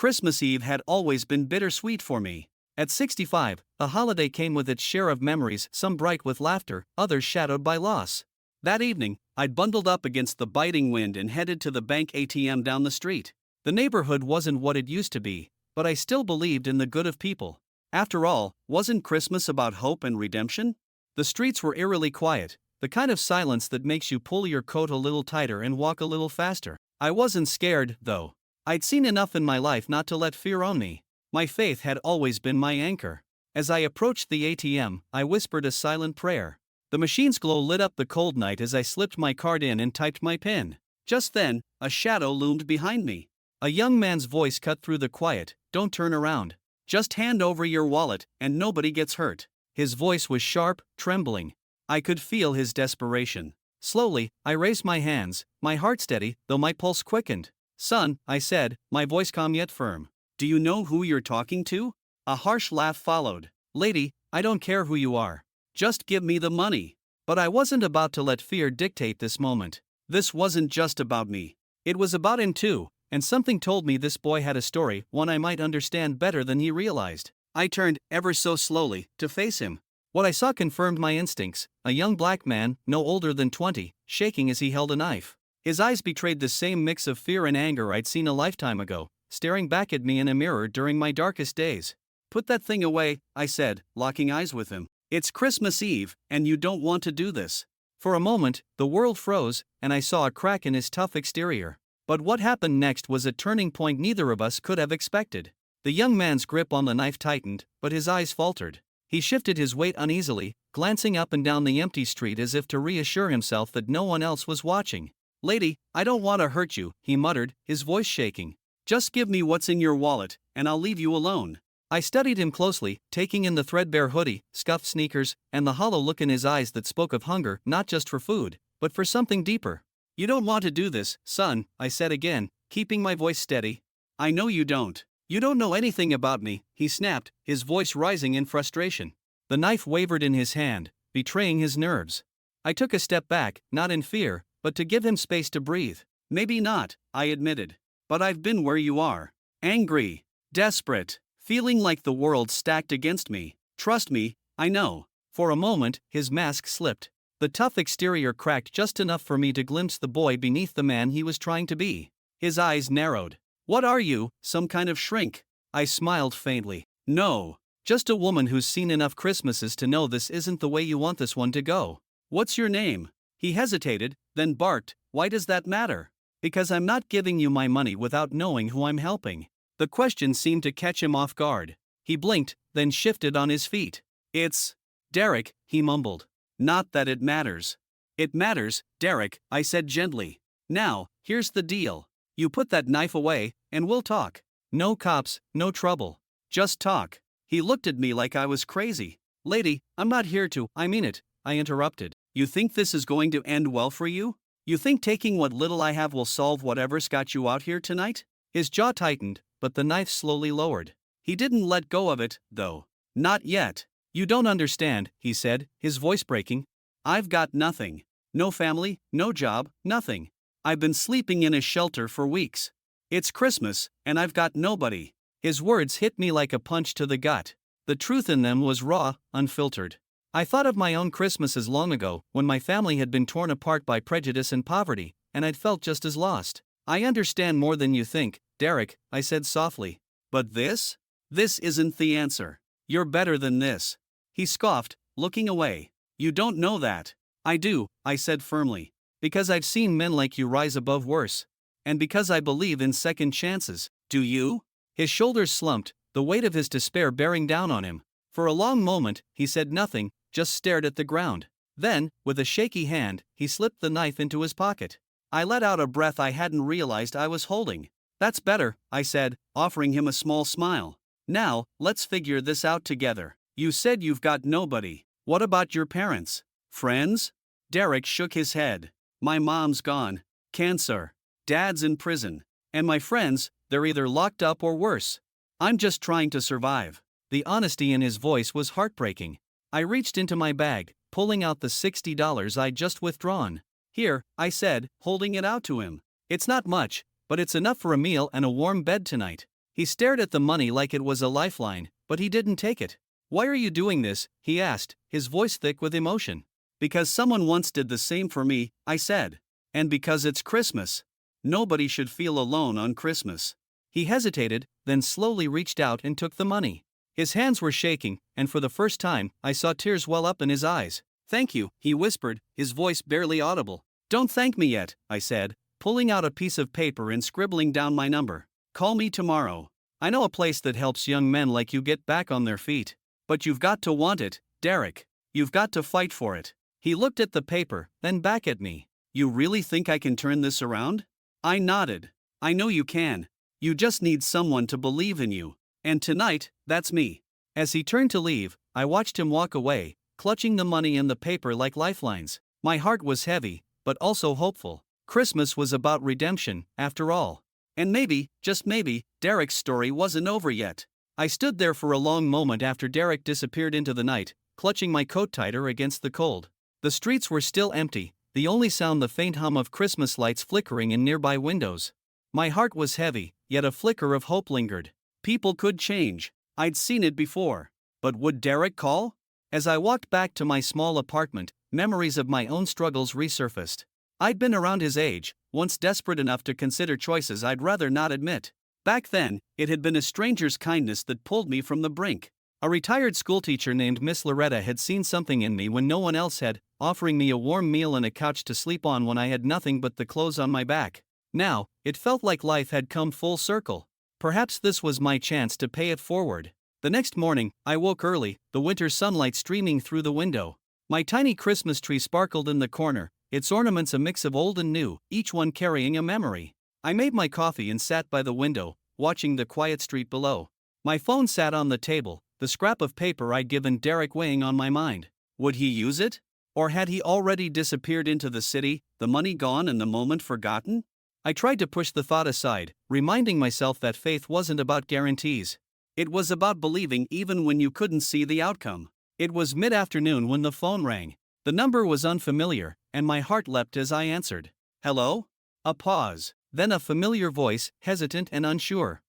Christmas Eve had always been bittersweet for me. At 65, a holiday came with its share of memories, some bright with laughter, others shadowed by loss. That evening, I'd bundled up against the biting wind and headed to the bank ATM down the street. The neighborhood wasn't what it used to be, but I still believed in the good of people. After all, wasn't Christmas about hope and redemption? The streets were eerily quiet, the kind of silence that makes you pull your coat a little tighter and walk a little faster. I wasn't scared, though. I'd seen enough in my life not to let fear own me. My faith had always been my anchor. As I approached the ATM, I whispered a silent prayer. The machine's glow lit up the cold night as I slipped my card in and typed my PIN. Just then, a shadow loomed behind me. A young man's voice cut through the quiet. "Don't turn around. Just hand over your wallet, and nobody gets hurt." His voice was sharp, trembling. I could feel his desperation. Slowly, I raised my hands, my heart steady, though my pulse quickened. "Son," I said, my voice calm yet firm. "Do you know who you're talking to?" A harsh laugh followed. "Lady, I don't care who you are. Just give me the money." But I wasn't about to let fear dictate this moment. This wasn't just about me. It was about him too, and something told me this boy had a story, one I might understand better than he realized. I turned, ever so slowly, to face him. What I saw confirmed my instincts, a young black man, no older than 20, shaking as he held a knife. His eyes betrayed the same mix of fear and anger I'd seen a lifetime ago, staring back at me in a mirror during my darkest days. "Put that thing away," I said, locking eyes with him. "It's Christmas Eve, and you don't want to do this." For a moment, the world froze, and I saw a crack in his tough exterior. But what happened next was a turning point neither of us could have expected. The young man's grip on the knife tightened, but his eyes faltered. He shifted his weight uneasily, glancing up and down the empty street as if to reassure himself that no one else was watching. "Lady, I don't want to hurt you," he muttered, his voice shaking. "Just give me what's in your wallet, and I'll leave you alone." I studied him closely, taking in the threadbare hoodie, scuffed sneakers, and the hollow look in his eyes that spoke of hunger not just for food, but for something deeper. "You don't want to do this, son," I said again, keeping my voice steady. "I know you don't. You don't know anything about me," he snapped, his voice rising in frustration. The knife wavered in his hand, betraying his nerves. I took a step back, not in fear, but to give him space to breathe. "Maybe not," I admitted. "But I've been where you are. Angry, desperate, feeling like the world stacked against me. Trust me, I know." For a moment, his mask slipped. The tough exterior cracked just enough for me to glimpse the boy beneath the man he was trying to be. His eyes narrowed. "What are you, some kind of shrink?" I smiled faintly. "No. Just a woman who's seen enough Christmases to know this isn't the way you want this one to go." "What's your name?" He hesitated, then barked, "Why does that matter?" "Because I'm not giving you my money without knowing who I'm helping." The question seemed to catch him off guard. He blinked, then shifted on his feet. "It's Derek," he mumbled. "Not that it matters." "It matters, Derek," I said gently. "Now, here's the deal. You put that knife away, and we'll talk. No cops, no trouble. Just talk." He looked at me like I was crazy. "Lady, I'm not here to—" "I mean it," I interrupted. "You think this is going to end well for you? You think taking what little I have will solve whatever's got you out here tonight?" His jaw tightened, but the knife slowly lowered. He didn't let go of it, though. "Not yet. You don't understand," he said, his voice breaking. "I've got nothing. No family, no job, nothing. I've been sleeping in a shelter for weeks. It's Christmas, and I've got nobody." His words hit me like a punch to the gut. The truth in them was raw, unfiltered. I thought of my own Christmases long ago, when my family had been torn apart by prejudice and poverty, and I'd felt just as lost. "I understand more than you think, Derek," I said softly. "But this? This isn't the answer. You're better than this." He scoffed, looking away. "You don't know that." "I do," I said firmly. "Because I've seen men like you rise above worse. And because I believe in second chances." "Do you?" His shoulders slumped, the weight of his despair bearing down on him. For a long moment, he said nothing, just stared at the ground. Then, with a shaky hand, he slipped the knife into his pocket. I let out a breath I hadn't realized I was holding. "That's better," I said, offering him a small smile. "Now, let's figure this out together. You said you've got nobody. What about your parents? Friends?" Derek shook his head. "My mom's gone. Cancer. Dad's in prison. And my friends, they're either locked up or worse. I'm just trying to survive." The honesty in his voice was heartbreaking. I reached into my bag, pulling out the $60 I'd just withdrawn. "Here," I said, holding it out to him. "It's not much, but it's enough for a meal and a warm bed tonight." He stared at the money like it was a lifeline, but he didn't take it. "Why are you doing this?" he asked, his voice thick with emotion. "Because someone once did the same for me," I said. "And because it's Christmas. Nobody should feel alone on Christmas." He hesitated, then slowly reached out and took the money. His hands were shaking, and for the first time, I saw tears well up in his eyes. "Thank you," he whispered, his voice barely audible. "Don't thank me yet," I said, pulling out a piece of paper and scribbling down my number. "Call me tomorrow. I know a place that helps young men like you get back on their feet. But you've got to want it, Derek. You've got to fight for it." He looked at the paper, then back at me. "You really think I can turn this around?" I nodded. "I know you can. You just need someone to believe in you. And tonight, that's me." As he turned to leave, I watched him walk away, clutching the money and the paper like lifelines. My heart was heavy, but also hopeful. Christmas was about redemption, after all. And maybe, just maybe, Derek's story wasn't over yet. I stood there for a long moment after Derek disappeared into the night, clutching my coat tighter against the cold. The streets were still empty, the only sound the faint hum of Christmas lights flickering in nearby windows. My heart was heavy, yet a flicker of hope lingered. People could change. I'd seen it before. But would Derek call? As I walked back to my small apartment, memories of my own struggles resurfaced. I'd been around his age, once desperate enough to consider choices I'd rather not admit. Back then, it had been a stranger's kindness that pulled me from the brink. A retired schoolteacher named Miss Loretta had seen something in me when no one else had, offering me a warm meal and a couch to sleep on when I had nothing but the clothes on my back. Now, it felt like life had come full circle. Perhaps this was my chance to pay it forward. The next morning, I woke early, the winter sunlight streaming through the window. My tiny Christmas tree sparkled in the corner, its ornaments a mix of old and new, each one carrying a memory. I made my coffee and sat by the window, watching the quiet street below. My phone sat on the table, the scrap of paper I'd given Derek weighing on my mind. Would he use it? Or had he already disappeared into the city, the money gone and the moment forgotten? I tried to push the thought aside, reminding myself that faith wasn't about guarantees. It was about believing even when you couldn't see the outcome. It was mid-afternoon when the phone rang. The number was unfamiliar, and my heart leapt as I answered. "Hello?" A pause, then a familiar voice, hesitant and unsure.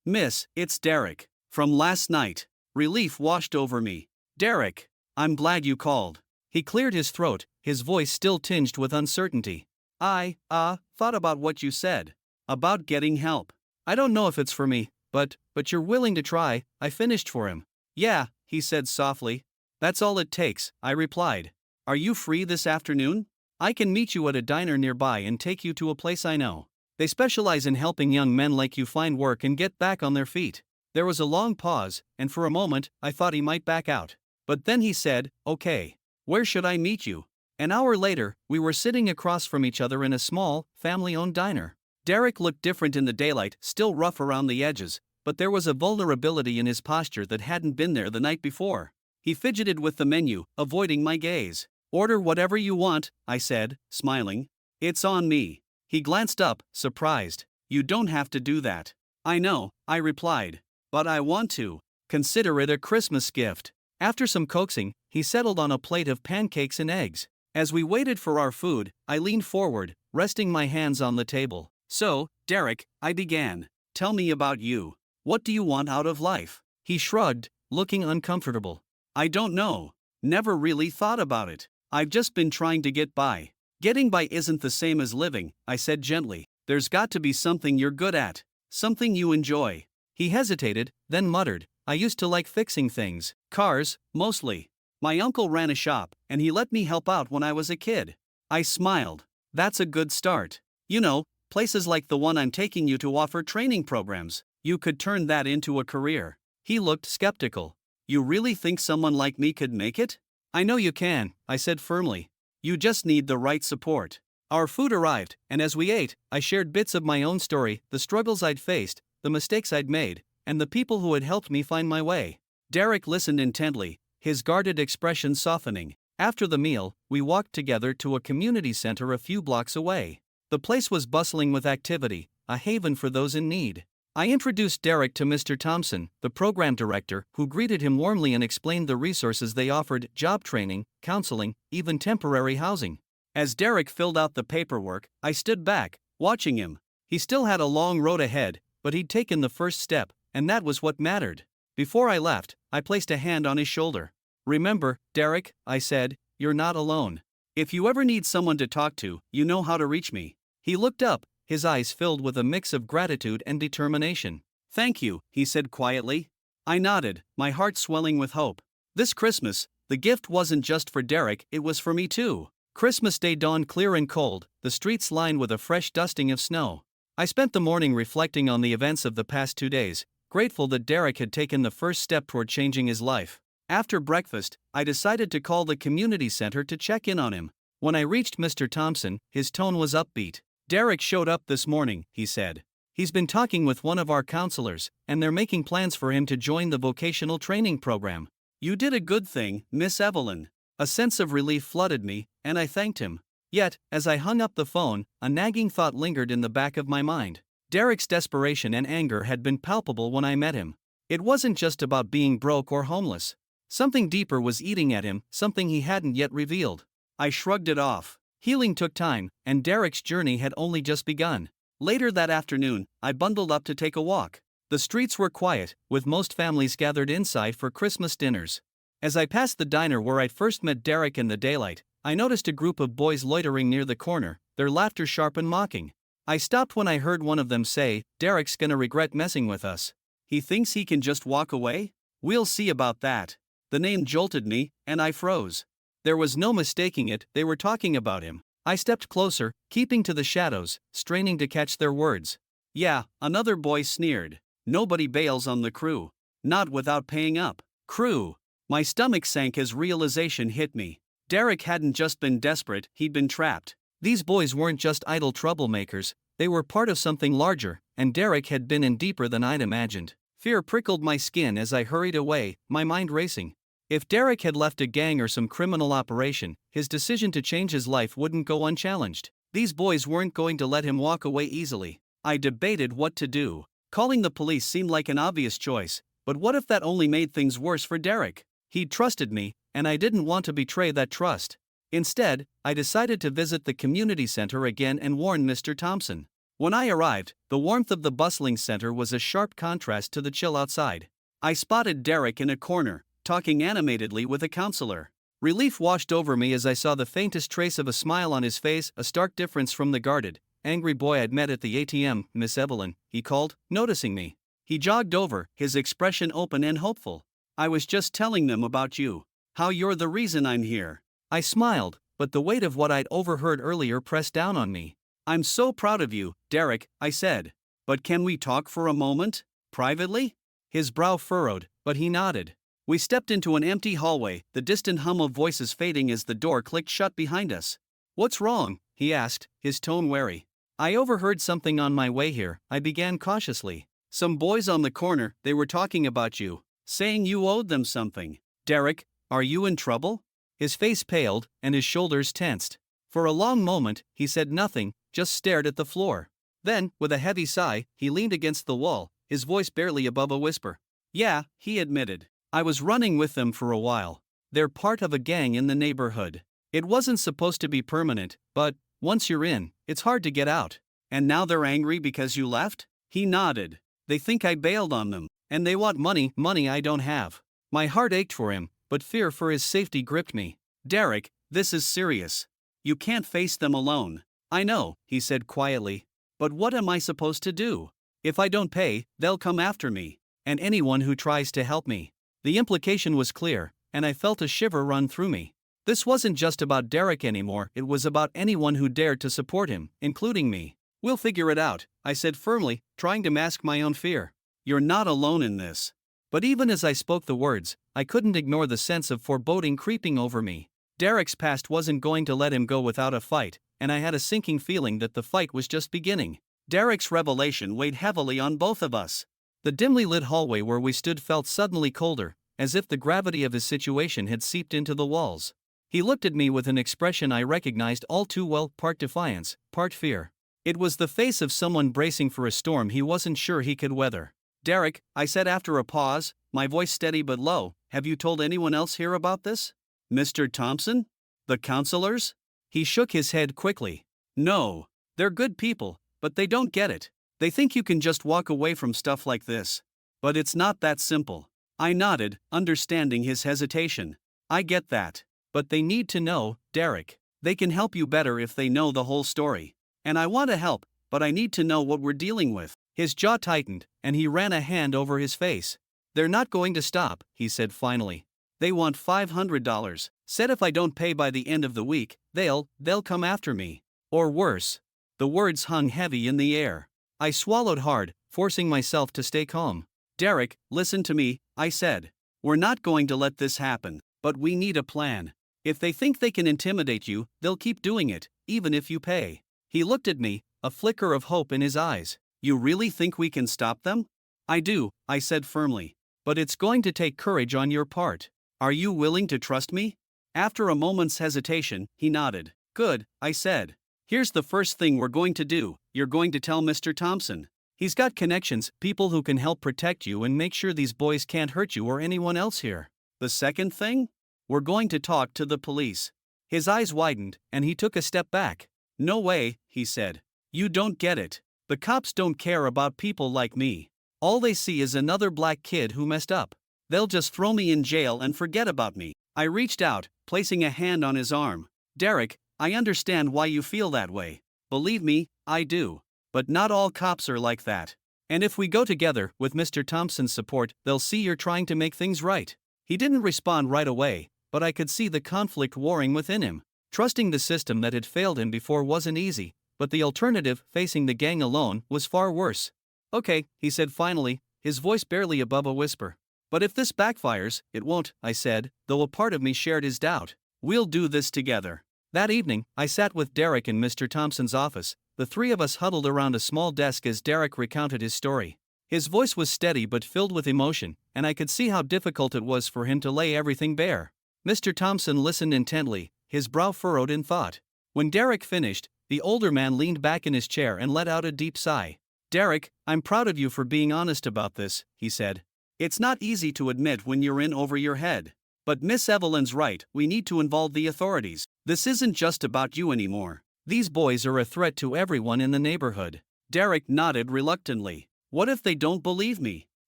Miss, it's Derek. From last night." Relief washed over me. "Derek, I'm glad you called." He cleared his throat, his voice still tinged with uncertainty. "I thought about what you said. About getting help. I don't know if it's for me, but you're willing to try," I finished for him. "Yeah," he said softly. "That's all it takes," I replied. "Are you free this afternoon? I can meet you at a diner nearby and take you to a place I know. They specialize in helping young men like you find work and get back on their feet." There was a long pause, and for a moment, I thought he might back out. But then he said, "Okay. Where should I meet you?" An hour later, we were sitting across from each other in a small, family-owned diner. Derek looked different in the daylight, still rough around the edges, but there was a vulnerability in his posture that hadn't been there the night before. He fidgeted with the menu, avoiding my gaze. "Order whatever you want," I said, smiling. "It's on me." He glanced up, surprised. "You don't have to do that." "I know," I replied. "But I want to. Consider it a Christmas gift." After some coaxing, he settled on a plate of pancakes and eggs. As we waited for our food, I leaned forward, resting my hands on the table. "So, Derek," I began, "tell me about you. What do you want out of life?" He shrugged, looking uncomfortable. "I don't know. Never really thought about it. I've just been trying to get by." "Getting by isn't the same as living," I said gently. "There's got to be something you're good at. Something you enjoy." He hesitated, then muttered, "I used to like fixing things. Cars, mostly. My uncle ran a shop, and he let me help out when I was a kid." I smiled. "That's a good start. You know, places like the one I'm taking you to offer training programs. You could turn that into a career." He looked skeptical. "You really think someone like me could make it?" "I know you can," I said firmly. "You just need the right support." Our food arrived, and as we ate, I shared bits of my own story, the struggles I'd faced, the mistakes I'd made, and the people who had helped me find my way. Derek listened intently, his guarded expression softening. After the meal, we walked together to a community center a few blocks away. The place was bustling with activity, a haven for those in need. I introduced Derek to Mr. Thompson, the program director, who greeted him warmly and explained the resources they offered: job training, counseling, even temporary housing. As Derek filled out the paperwork, I stood back, watching him. He still had a long road ahead, but he'd taken the first step, and that was what mattered. Before I left, I placed a hand on his shoulder. "Remember, Derek," I said, "you're not alone. If you ever need someone to talk to, you know how to reach me." He looked up, his eyes filled with a mix of gratitude and determination. "Thank you," he said quietly. I nodded, my heart swelling with hope. This Christmas, the gift wasn't just for Derek, it was for me too. Christmas Day dawned clear and cold, the streets lined with a fresh dusting of snow. I spent the morning reflecting on the events of the past 2 days, grateful that Derek had taken the first step toward changing his life. After breakfast, I decided to call the community center to check in on him. When I reached Mr. Thompson, his tone was upbeat. "Derek showed up this morning," he said. "He's been talking with one of our counselors, and they're making plans for him to join the vocational training program." "You did a good thing, Miss Evelyn." A sense of relief flooded me, and I thanked him. Yet, as I hung up the phone, a nagging thought lingered in the back of my mind. Derek's desperation and anger had been palpable when I met him. It wasn't just about being broke or homeless. Something deeper was eating at him, something he hadn't yet revealed. I shrugged it off. Healing took time, and Derek's journey had only just begun. Later that afternoon, I bundled up to take a walk. The streets were quiet, with most families gathered inside for Christmas dinners. As I passed the diner where I'd first met Derek in the daylight, I noticed a group of boys loitering near the corner, their laughter sharp and mocking. I stopped when I heard one of them say, "Derek's gonna regret messing with us. He thinks he can just walk away? We'll see about that." The name jolted me, and I froze. There was no mistaking it, they were talking about him. I stepped closer, keeping to the shadows, straining to catch their words. "Yeah," another boy sneered. "Nobody bails on the crew. Not without paying up." Crew. My stomach sank as realization hit me. Derek hadn't just been desperate, he'd been trapped. These boys weren't just idle troublemakers, they were part of something larger, and Derek had been in deeper than I'd imagined. Fear prickled my skin as I hurried away, my mind racing. If Derek had left a gang or some criminal operation, his decision to change his life wouldn't go unchallenged. These boys weren't going to let him walk away easily. I debated what to do. Calling the police seemed like an obvious choice, but what if that only made things worse for Derek? He'd trusted me, and I didn't want to betray that trust. Instead, I decided to visit the community center again and warn Mr. Thompson. When I arrived, the warmth of the bustling center was a sharp contrast to the chill outside. I spotted Derek in a corner, talking animatedly with a counselor. Relief washed over me as I saw the faintest trace of a smile on his face, a stark difference from the guarded, angry boy I'd met at the ATM. "Miss Evelyn," he called, noticing me. He jogged over, his expression open and hopeful. "I was just telling them about you. How you're the reason I'm here." I smiled, but the weight of what I'd overheard earlier pressed down on me. "I'm so proud of you, Derek," I said. "But can we talk for a moment? Privately?" His brow furrowed, but he nodded. We stepped into an empty hallway, the distant hum of voices fading as the door clicked shut behind us. "What's wrong?" he asked, his tone wary. "I overheard something on my way here," I began cautiously. "Some boys on the corner, they were talking about you, saying you owed them something." "Derek, are you in trouble?" His face paled, and his shoulders tensed. For a long moment, he said nothing, just stared at the floor. Then, with a heavy sigh, he leaned against the wall, his voice barely above a whisper. "Yeah," he admitted. "I was running with them for a while. They're part of a gang in the neighborhood. It wasn't supposed to be permanent, but once you're in, it's hard to get out." "And now they're angry because you left?" He nodded. "They think I bailed on them, and they want money I don't have." My heart ached for him, but fear for his safety gripped me. "Derek, this is serious. You can't face them alone." "I know," he said quietly. "But what am I supposed to do? If I don't pay, they'll come after me, and anyone who tries to help me." The implication was clear, and I felt a shiver run through me. This wasn't just about Derek anymore, it was about anyone who dared to support him, including me. "We'll figure it out," I said firmly, trying to mask my own fear. "You're not alone in this." But even as I spoke the words, I couldn't ignore the sense of foreboding creeping over me. Derek's past wasn't going to let him go without a fight, and I had a sinking feeling that the fight was just beginning. Derek's revelation weighed heavily on both of us. The dimly lit hallway where we stood felt suddenly colder, as if the gravity of his situation had seeped into the walls. He looked at me with an expression I recognized all too well, part defiance, part fear. It was the face of someone bracing for a storm he wasn't sure he could weather. "Derek," I said after a pause, my voice steady but low, "have you told anyone else here about this? Mr. Thompson? The counselors?" He shook his head quickly. "No. They're good people, but they don't get it. They think you can just walk away from stuff like this. But it's not that simple. I nodded, understanding his hesitation. I get that. But they need to know, Derek. They can help you better if they know the whole story. And I want to help, but I need to know what we're dealing with. His jaw tightened, and he ran a hand over his face. They're not going to stop, he said finally. They want $500. Said if I don't pay by the end of the week, they'll come after me. Or worse. The words hung heavy in the air. I swallowed hard, forcing myself to stay calm. Derek, listen to me, I said. We're not going to let this happen, but we need a plan. If they think they can intimidate you, they'll keep doing it, even if you pay. He looked at me, a flicker of hope in his eyes. You really think we can stop them? I do, I said firmly. But it's going to take courage on your part. Are you willing to trust me? After a moment's hesitation, he nodded. Good, I said. Here's the first thing we're going to do. You're going to tell Mr. Thompson. He's got connections, people who can help protect you and make sure these boys can't hurt you or anyone else here. The second thing? We're going to talk to the police. His eyes widened, and he took a step back. No way, he said. You don't get it. The cops don't care about people like me. All they see is another black kid who messed up. They'll just throw me in jail and forget about me. I reached out, placing a hand on his arm. Derek, I understand why you feel that way. Believe me, I do. But not all cops are like that. And if we go together, with Mr. Thompson's support, they'll see you're trying to make things right. He didn't respond right away, but I could see the conflict warring within him. Trusting the system that had failed him before wasn't easy, but the alternative, facing the gang alone, was far worse. Okay, he said finally, his voice barely above a whisper. But if this backfires, it won't, I said, though a part of me shared his doubt. We'll do this together. That evening, I sat with Derek in Mr. Thompson's office. The three of us huddled around a small desk as Derek recounted his story. His voice was steady but filled with emotion, and I could see how difficult it was for him to lay everything bare. Mr. Thompson listened intently, his brow furrowed in thought. When Derek finished, the older man leaned back in his chair and let out a deep sigh. Derek, I'm proud of you for being honest about this, he said. It's not easy to admit when you're in over your head. But Miss Evelyn's right, we need to involve the authorities. This isn't just about you anymore. These boys are a threat to everyone in the neighborhood. Derek nodded reluctantly. What if they don't believe me?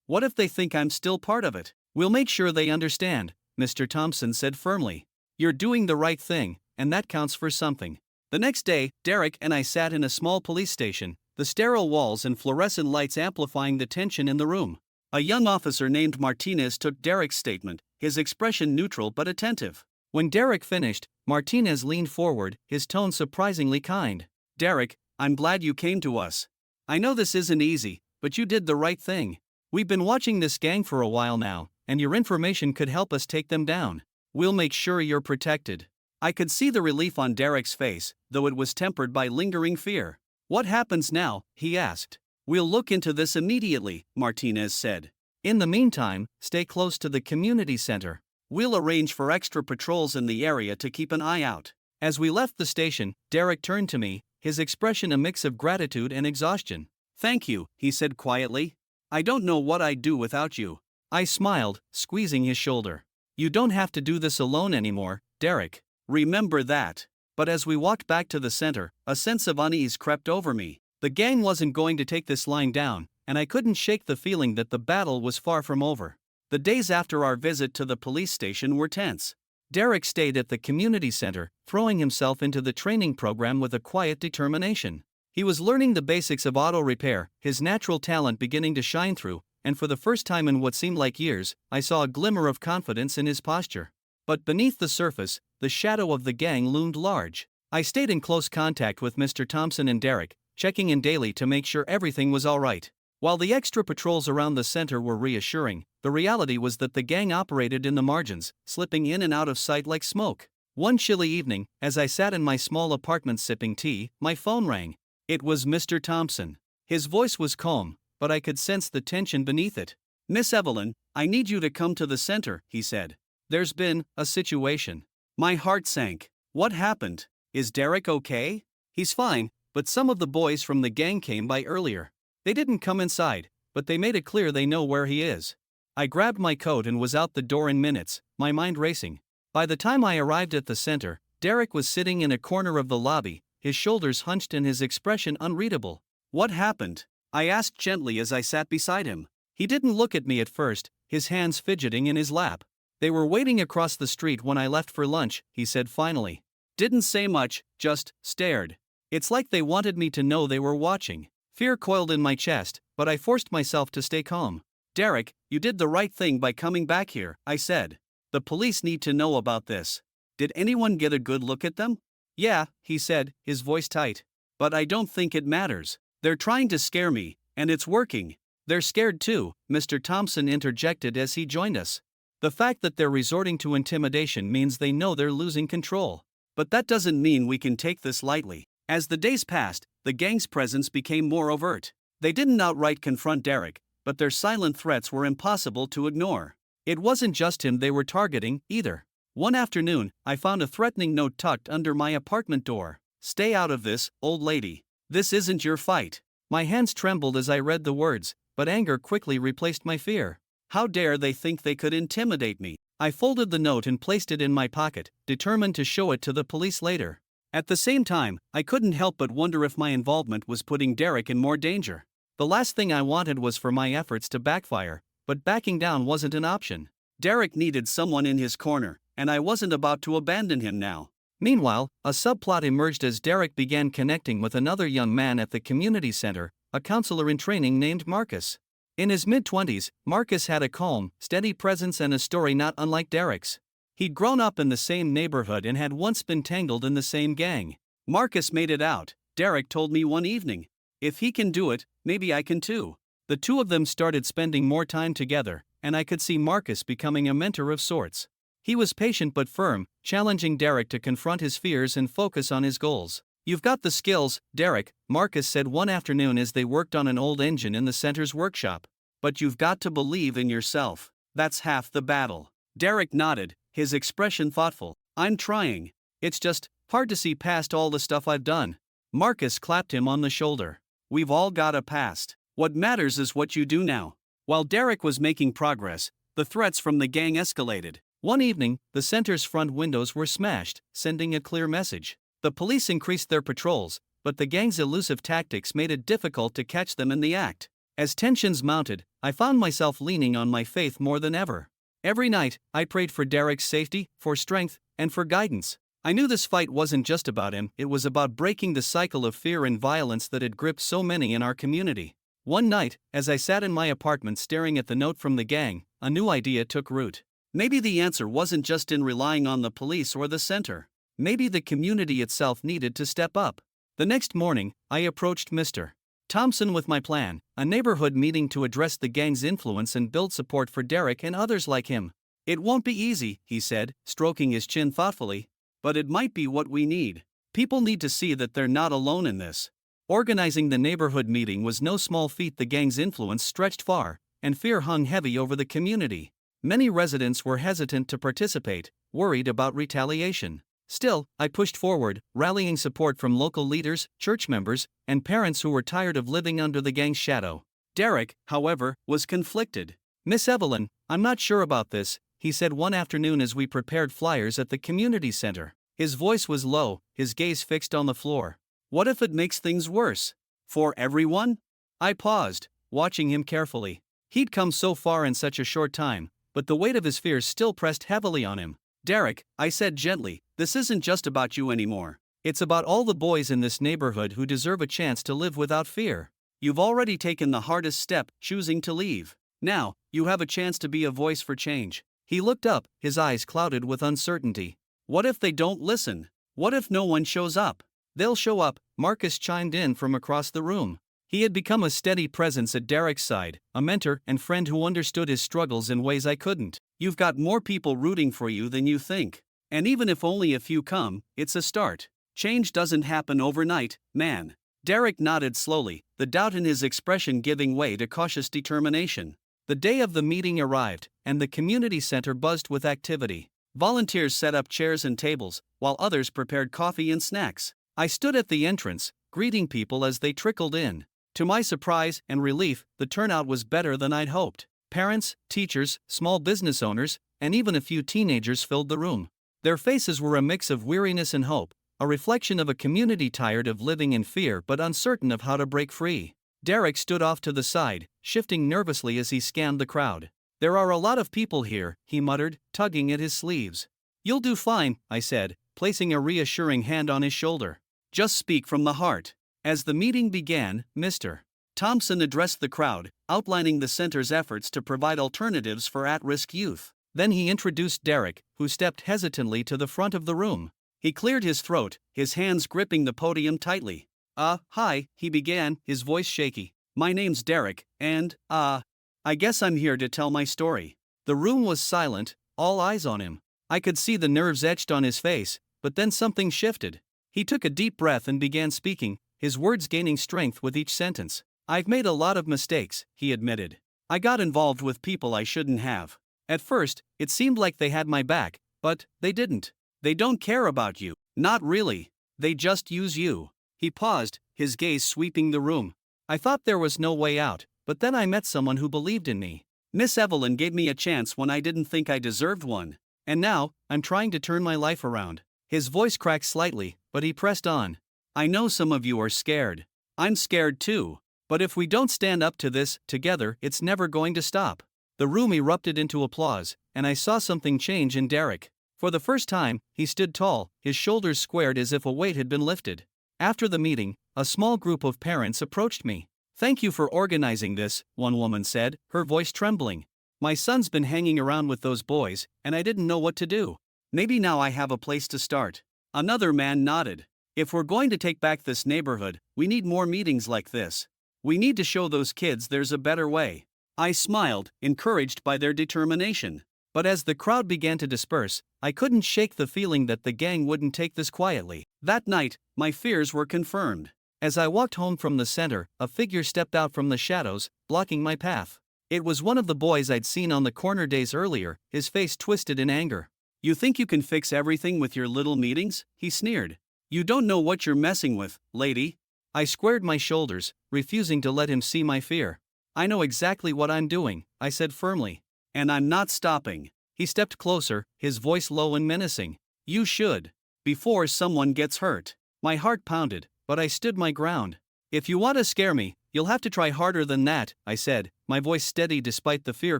What if they think I'm still part of it? We'll make sure they understand, Mr. Thompson said firmly. You're doing the right thing, and that counts for something. The next day, Derek and I sat in a small police station, the sterile walls and fluorescent lights amplifying the tension in the room. A young officer named Martinez took Derek's statement, his expression neutral but attentive. When Derek finished, Martinez leaned forward, his tone surprisingly kind. Derek, I'm glad you came to us. I know this isn't easy, but you did the right thing. We've been watching this gang for a while now, and your information could help us take them down. We'll make sure you're protected. I could see the relief on Derek's face, though it was tempered by lingering fear. What happens now? He asked. We'll look into this immediately, Martinez said. In the meantime, stay close to the community center. We'll arrange for extra patrols in the area to keep an eye out. As we left the station, Derek turned to me, his expression a mix of gratitude and exhaustion. Thank you, he said quietly. I don't know what I'd do without you. I smiled, squeezing his shoulder. You don't have to do this alone anymore, Derek. Remember that. But as we walked back to the center, a sense of unease crept over me. The gang wasn't going to take this lying down, and I couldn't shake the feeling that the battle was far from over. The days after our visit to the police station were tense. Derek stayed at the community center, throwing himself into the training program with a quiet determination. He was learning the basics of auto repair, his natural talent beginning to shine through, and for the first time in what seemed like years, I saw a glimmer of confidence in his posture. But beneath the surface, the shadow of the gang loomed large. I stayed in close contact with Mr. Thompson and Derek, checking in daily to make sure everything was all right. While the extra patrols around the center were reassuring, the reality was that the gang operated in the margins, slipping in and out of sight like smoke. One chilly evening, as I sat in my small apartment sipping tea, my phone rang. It was Mr. Thompson. His voice was calm, but I could sense the tension beneath it. Miss Evelyn, I need you to come to the center, he said. There's been a situation. My heart sank. What happened? Is Derek okay? He's fine, but some of the boys from the gang came by earlier. They didn't come inside, but they made it clear they know where he is. I grabbed my coat and was out the door in minutes, my mind racing. By the time I arrived at the center, Derek was sitting in a corner of the lobby, his shoulders hunched and his expression unreadable. What happened? I asked gently as I sat beside him. He didn't look at me at first, his hands fidgeting in his lap. They were waiting across the street when I left for lunch, he said finally. Didn't say much, just stared. It's like they wanted me to know they were watching. Fear coiled in my chest, but I forced myself to stay calm. Derek, you did the right thing by coming back here, I said. The police need to know about this. Did anyone get a good look at them? Yeah, he said, his voice tight. But I don't think it matters. They're trying to scare me, and it's working. They're scared too, Mr. Thompson interjected as he joined us. The fact that they're resorting to intimidation means they know they're losing control. But that doesn't mean we can take this lightly. As the days passed, the gang's presence became more overt. They didn't outright confront Derek, but their silent threats were impossible to ignore. It wasn't just him they were targeting, either. One afternoon, I found a threatening note tucked under my apartment door. Stay out of this, old lady. This isn't your fight. My hands trembled as I read the words, but anger quickly replaced my fear. How dare they think they could intimidate me? I folded the note and placed it in my pocket, determined to show it to the police later. At the same time, I couldn't help but wonder if my involvement was putting Derek in more danger. The last thing I wanted was for my efforts to backfire, but backing down wasn't an option. Derek needed someone in his corner, and I wasn't about to abandon him now. Meanwhile, a subplot emerged as Derek began connecting with another young man at the community center, a counselor in training named Marcus. In his mid-20s, Marcus had a calm, steady presence and a story not unlike Derek's. He'd grown up in the same neighborhood and had once been tangled in the same gang. Marcus made it out, Derek told me one evening. If he can do it, maybe I can too. The two of them started spending more time together, and I could see Marcus becoming a mentor of sorts. He was patient but firm, challenging Derek to confront his fears and focus on his goals. You've got the skills, Derek, Marcus said one afternoon as they worked on an old engine in the center's workshop. But you've got to believe in yourself. That's half the battle. Derek nodded, his expression thoughtful. I'm trying. It's just hard to see past all the stuff I've done. Marcus clapped him on the shoulder. We've all got a past. What matters is what you do now. While Derek was making progress, the threats from the gang escalated. One evening, the center's front windows were smashed, sending a clear message. The police increased their patrols, but the gang's elusive tactics made it difficult to catch them in the act. As tensions mounted, I found myself leaning on my faith more than ever. Every night, I prayed for Derek's safety, for strength, and for guidance. I knew this fight wasn't just about him, it was about breaking the cycle of fear and violence that had gripped so many in our community. One night, as I sat in my apartment staring at the note from the gang, a new idea took root. Maybe the answer wasn't just in relying on the police or the center. Maybe the community itself needed to step up. The next morning, I approached Mr. Thompson with my plan, a neighborhood meeting to address the gang's influence and build support for Derek and others like him. It won't be easy, he said, stroking his chin thoughtfully, but it might be what we need. People need to see that they're not alone in this. Organizing the neighborhood meeting was no small feat. The gang's influence stretched far, and fear hung heavy over the community. Many residents were hesitant to participate, worried about retaliation. Still, I pushed forward, rallying support from local leaders, church members, and parents who were tired of living under the gang's shadow. Derek, however, was conflicted. Miss Evelyn, I'm not sure about this, he said one afternoon as we prepared flyers at the community center. His voice was low, his gaze fixed on the floor. What if it makes things worse? For everyone? I paused, watching him carefully. He'd come so far in such a short time, but the weight of his fears still pressed heavily on him. Derek, I said gently, this isn't just about you anymore. It's about all the boys in this neighborhood who deserve a chance to live without fear. You've already taken the hardest step, choosing to leave. Now, you have a chance to be a voice for change. He looked up, his eyes clouded with uncertainty. What if they don't listen? What if no one shows up? They'll show up, Marcus chimed in from across the room. He had become a steady presence at Derek's side, a mentor and friend who understood his struggles in ways I couldn't. You've got more people rooting for you than you think. And even if only a few come, it's a start. Change doesn't happen overnight, man. Derek nodded slowly, the doubt in his expression giving way to cautious determination. The day of the meeting arrived, and the community center buzzed with activity. Volunteers set up chairs and tables, while others prepared coffee and snacks. I stood at the entrance, greeting people as they trickled in. To my surprise and relief, the turnout was better than I'd hoped. Parents, teachers, small business owners, and even a few teenagers filled the room. Their faces were a mix of weariness and hope, a reflection of a community tired of living in fear but uncertain of how to break free. Derek stood off to the side, shifting nervously as he scanned the crowd. "There are a lot of people here," he muttered, tugging at his sleeves. "You'll do fine," I said, placing a reassuring hand on his shoulder. "Just speak from the heart." As the meeting began, Mr. Thompson addressed the crowd, outlining the center's efforts to provide alternatives for at-risk youth. Then he introduced Derek, who stepped hesitantly to the front of the room. He cleared his throat, his hands gripping the podium tightly. Hi," he began, his voice shaky. "My name's Derek, and, I guess I'm here to tell my story." The room was silent, all eyes on him. I could see the nerves etched on his face, but then something shifted. He took a deep breath and began speaking, his words gaining strength with each sentence. "I've made a lot of mistakes," he admitted. "I got involved with people I shouldn't have. At first, it seemed like they had my back, but they didn't. They don't care about you. Not really. They just use you." He paused, his gaze sweeping the room. "I thought there was no way out, but then I met someone who believed in me. Miss Evelyn gave me a chance when I didn't think I deserved one. And now, I'm trying to turn my life around." His voice cracked slightly, but he pressed on. "I know some of you are scared. I'm scared too. But if we don't stand up to this together, it's never going to stop." The room erupted into applause, and I saw something change in Derek. For the first time, he stood tall, his shoulders squared as if a weight had been lifted. After the meeting, a small group of parents approached me. "Thank you for organizing this," one woman said, her voice trembling. "My son's been hanging around with those boys, and I didn't know what to do. Maybe now I have a place to start." Another man nodded. "If we're going to take back this neighborhood, we need more meetings like this. We need to show those kids there's a better way." I smiled, encouraged by their determination. But as the crowd began to disperse, I couldn't shake the feeling that the gang wouldn't take this quietly. That night, my fears were confirmed. As I walked home from the center, a figure stepped out from the shadows, blocking my path. It was one of the boys I'd seen on the corner days earlier, his face twisted in anger. "You think you can fix everything with your little meetings?" he sneered. "You don't know what you're messing with, lady." I squared my shoulders, refusing to let him see my fear. "I know exactly what I'm doing," I said firmly. "And I'm not stopping." He stepped closer, his voice low and menacing. "You should. Before someone gets hurt." My heart pounded, but I stood my ground. "If you want to scare me, you'll have to try harder than that," I said, my voice steady despite the fear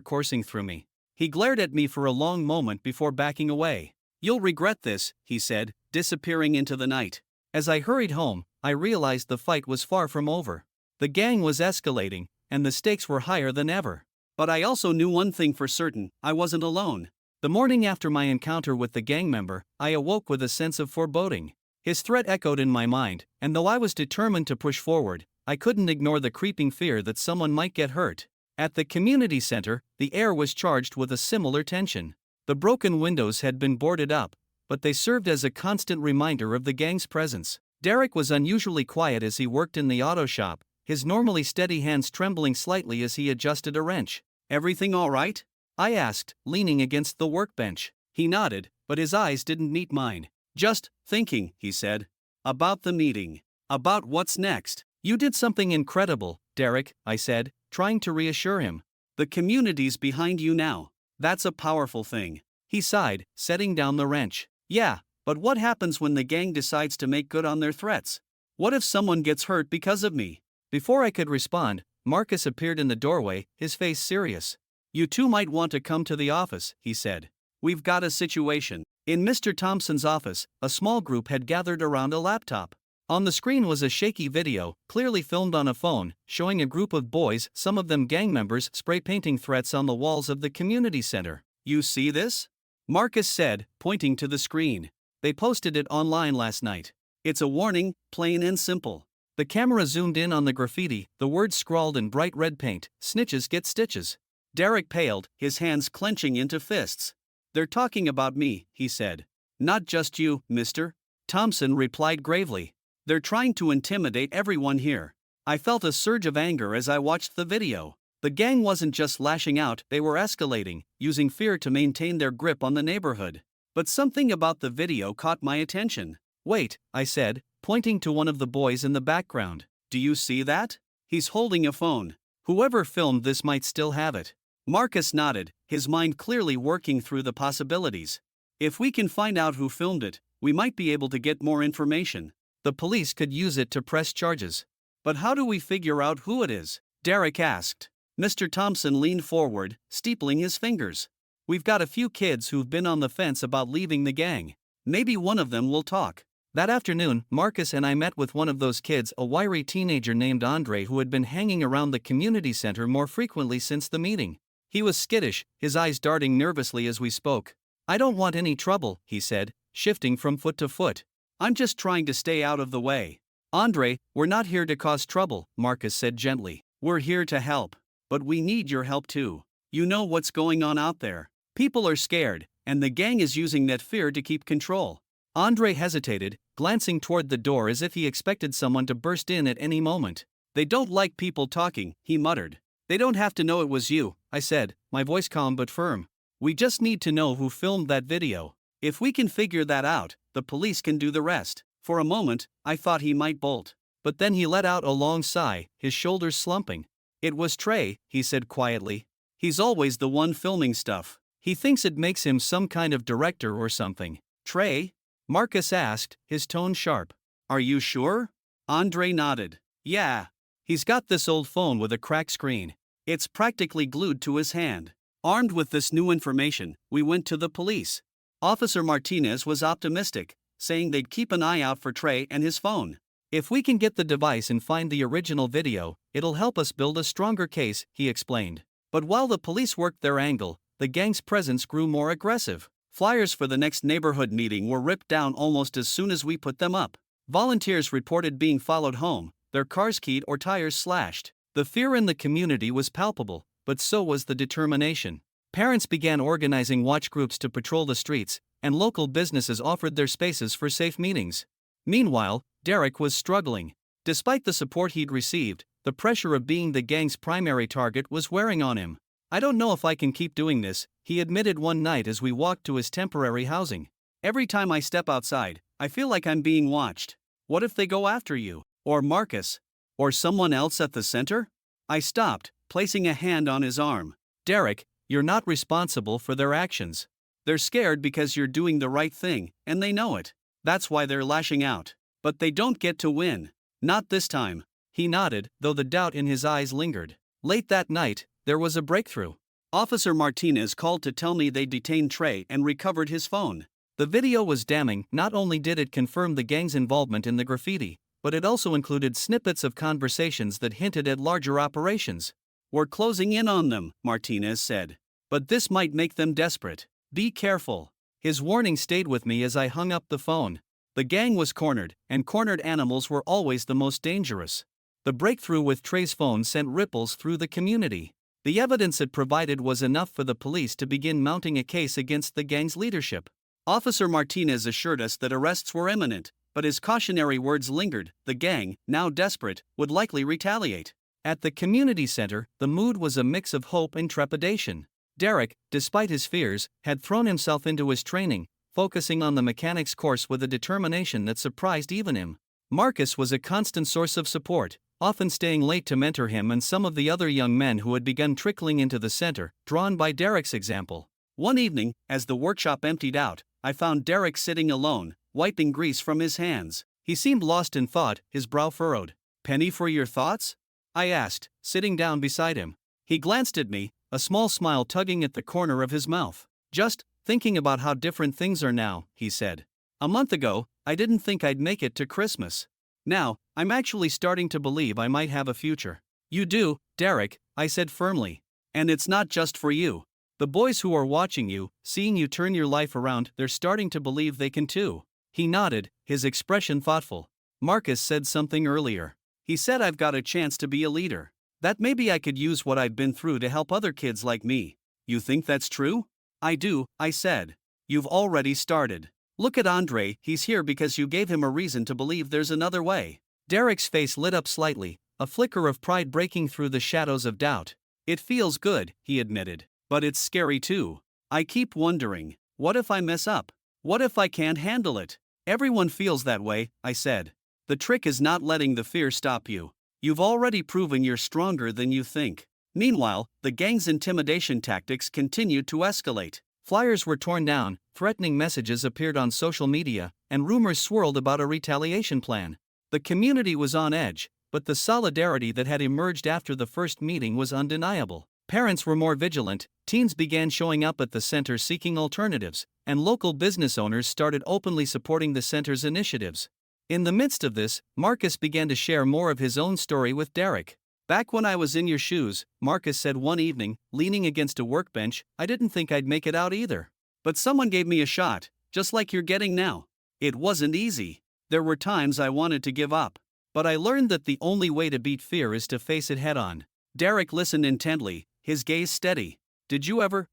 coursing through me. He glared at me for a long moment before backing away. "You'll regret this," he said, disappearing into the night. As I hurried home, I realized the fight was far from over. The gang was escalating, and the stakes were higher than ever. But I also knew one thing for certain: I wasn't alone. The morning after my encounter with the gang member, I awoke with a sense of foreboding. His threat echoed in my mind, and though I was determined to push forward, I couldn't ignore the creeping fear that someone might get hurt. At the community center, the air was charged with a similar tension. The broken windows had been boarded up, but they served as a constant reminder of the gang's presence. Derek was unusually quiet as he worked in the auto shop, his normally steady hands trembling slightly as he adjusted a wrench. "Everything all right?" I asked, leaning against the workbench. He nodded, but his eyes didn't meet mine. "Just thinking," he said. "About the meeting. About what's next." "You did something incredible, Derek," I said, trying to reassure him. "The community's behind you now. That's a powerful thing." He sighed, setting down the wrench. "Yeah, but what happens when the gang decides to make good on their threats? What if someone gets hurt because of me?" Before I could respond, Marcus appeared in the doorway, his face serious. "You two might want to come to the office," he said. "We've got a situation." In Mr. Thompson's office, a small group had gathered around a laptop. On the screen was a shaky video, clearly filmed on a phone, showing a group of boys, some of them gang members, spray painting threats on the walls of the community center. "You see this?" Marcus said, pointing to the screen. "They posted it online last night. It's a warning, plain and simple." The camera zoomed in on the graffiti, the words scrawled in bright red paint: "Snitches get stitches." Derek paled, his hands clenching into fists. "They're talking about me," he said. "Not just you, mister," Thompson replied gravely. "They're trying to intimidate everyone here." I felt a surge of anger as I watched the video. The gang wasn't just lashing out, they were escalating, using fear to maintain their grip on the neighborhood. But something about the video caught my attention. "Wait," I said, pointing to one of the boys in the background. "Do you see that? He's holding a phone. Whoever filmed this might still have it." Marcus nodded, his mind clearly working through the possibilities. "If we can find out who filmed it, we might be able to get more information. The police could use it to press charges." But how do we figure out who it is? Derek asked. Mr. Thompson leaned forward, steepling his fingers. We've got a few kids who've been on the fence about leaving the gang. Maybe one of them will talk. That afternoon, Marcus and I met with one of those kids, a wiry teenager named Andre who had been hanging around the community center more frequently since the meeting. He was skittish, his eyes darting nervously as we spoke. I don't want any trouble, he said, shifting from foot to foot. I'm just trying to stay out of the way. Andre, we're not here to cause trouble, Marcus said gently. We're here to help. But we need your help too. You know what's going on out there. People are scared, and the gang is using that fear to keep control. Andre hesitated, glancing toward the door as if he expected someone to burst in at any moment. They don't like people talking, he muttered. They don't have to know it was you, I said, my voice calm but firm. We just need to know who filmed that video. If we can figure that out, the police can do the rest. For a moment, I thought he might bolt. But then he let out a long sigh, his shoulders slumping. It was Trey, he said quietly. He's always the one filming stuff. He thinks it makes him some kind of director or something. Trey? Marcus asked, his tone sharp. Are you sure? Andre nodded. Yeah. He's got this old phone with a cracked screen. It's practically glued to his hand. Armed with this new information, we went to the police. Officer Martinez was optimistic, saying they'd keep an eye out for Trey and his phone. If we can get the device and find the original video, it'll help us build a stronger case, he explained. But while the police worked their angle, the gang's presence grew more aggressive. Flyers for the next neighborhood meeting were ripped down almost as soon as we put them up. Volunteers reported being followed home, their cars keyed or tires slashed. The fear in the community was palpable, but so was the determination. Parents began organizing watch groups to patrol the streets, and local businesses offered their spaces for safe meetings. Meanwhile, Derek was struggling. Despite the support he'd received, the pressure of being the gang's primary target was wearing on him. I don't know if I can keep doing this, he admitted one night as we walked to his temporary housing. Every time I step outside, I feel like I'm being watched. What if they go after you? Or Marcus? Or someone else at the center? I stopped, placing a hand on his arm. Derek, you're not responsible for their actions. They're scared because you're doing the right thing, and they know it. That's why they're lashing out. But they don't get to win. Not this time. He nodded, though the doubt in his eyes lingered. Late that night, there was a breakthrough. Officer Martinez called to tell me they detained Trey and recovered his phone. The video was damning. Not only did it confirm the gang's involvement in the graffiti, but it also included snippets of conversations that hinted at larger operations. We're closing in on them, Martinez said. But this might make them desperate. Be careful. His warning stayed with me as I hung up the phone. The gang was cornered, and cornered animals were always the most dangerous. The breakthrough with Trey's phone sent ripples through the community. The evidence it provided was enough for the police to begin mounting a case against the gang's leadership. Officer Martinez assured us that arrests were imminent, but his cautionary words lingered. The gang, now desperate, would likely retaliate. At the community center, the mood was a mix of hope and trepidation. Derek, despite his fears, had thrown himself into his training, focusing on the mechanics course with a determination that surprised even him. Marcus was a constant source of support, often staying late to mentor him and some of the other young men who had begun trickling into the center, drawn by Derek's example. One evening, as the workshop emptied out, I found Derek sitting alone, wiping grease from his hands. He seemed lost in thought, his brow furrowed. Penny for your thoughts? I asked, sitting down beside him. He glanced at me, a small smile tugging at the corner of his mouth. Just thinking about how different things are now, he said. A month ago, I didn't think I'd make it to Christmas. Now, I'm actually starting to believe I might have a future. You do, Derek, I said firmly. And it's not just for you. The boys who are watching you, seeing you turn your life around, they're starting to believe they can too. He nodded, his expression thoughtful. Marcus said something earlier. He said I've got a chance to be a leader. That maybe I could use what I've been through to help other kids like me. You think that's true? I do, I said. You've already started. Look at Andre, he's here because you gave him a reason to believe there's another way. Derek's face lit up slightly, a flicker of pride breaking through the shadows of doubt. It feels good, he admitted. But it's scary too. I keep wondering, what if I mess up? What if I can't handle it? Everyone feels that way, I said. The trick is not letting the fear stop you. You've already proven you're stronger than you think. Meanwhile, the gang's intimidation tactics continued to escalate. Flyers were torn down, threatening messages appeared on social media, and rumors swirled about a retaliation plan. The community was on edge, but the solidarity that had emerged after the first meeting was undeniable. Parents were more vigilant, teens began showing up at the center seeking alternatives, and local business owners started openly supporting the center's initiatives. In the midst of this, Marcus began to share more of his own story with Derek. "Back when I was in your shoes," Marcus said one evening, leaning against a workbench, "I didn't think I'd make it out either. But someone gave me a shot, just like you're getting now. It wasn't easy. There were times I wanted to give up. But I learned that the only way to beat fear is to face it head on." Derek listened intently, his gaze steady. "Did you ever,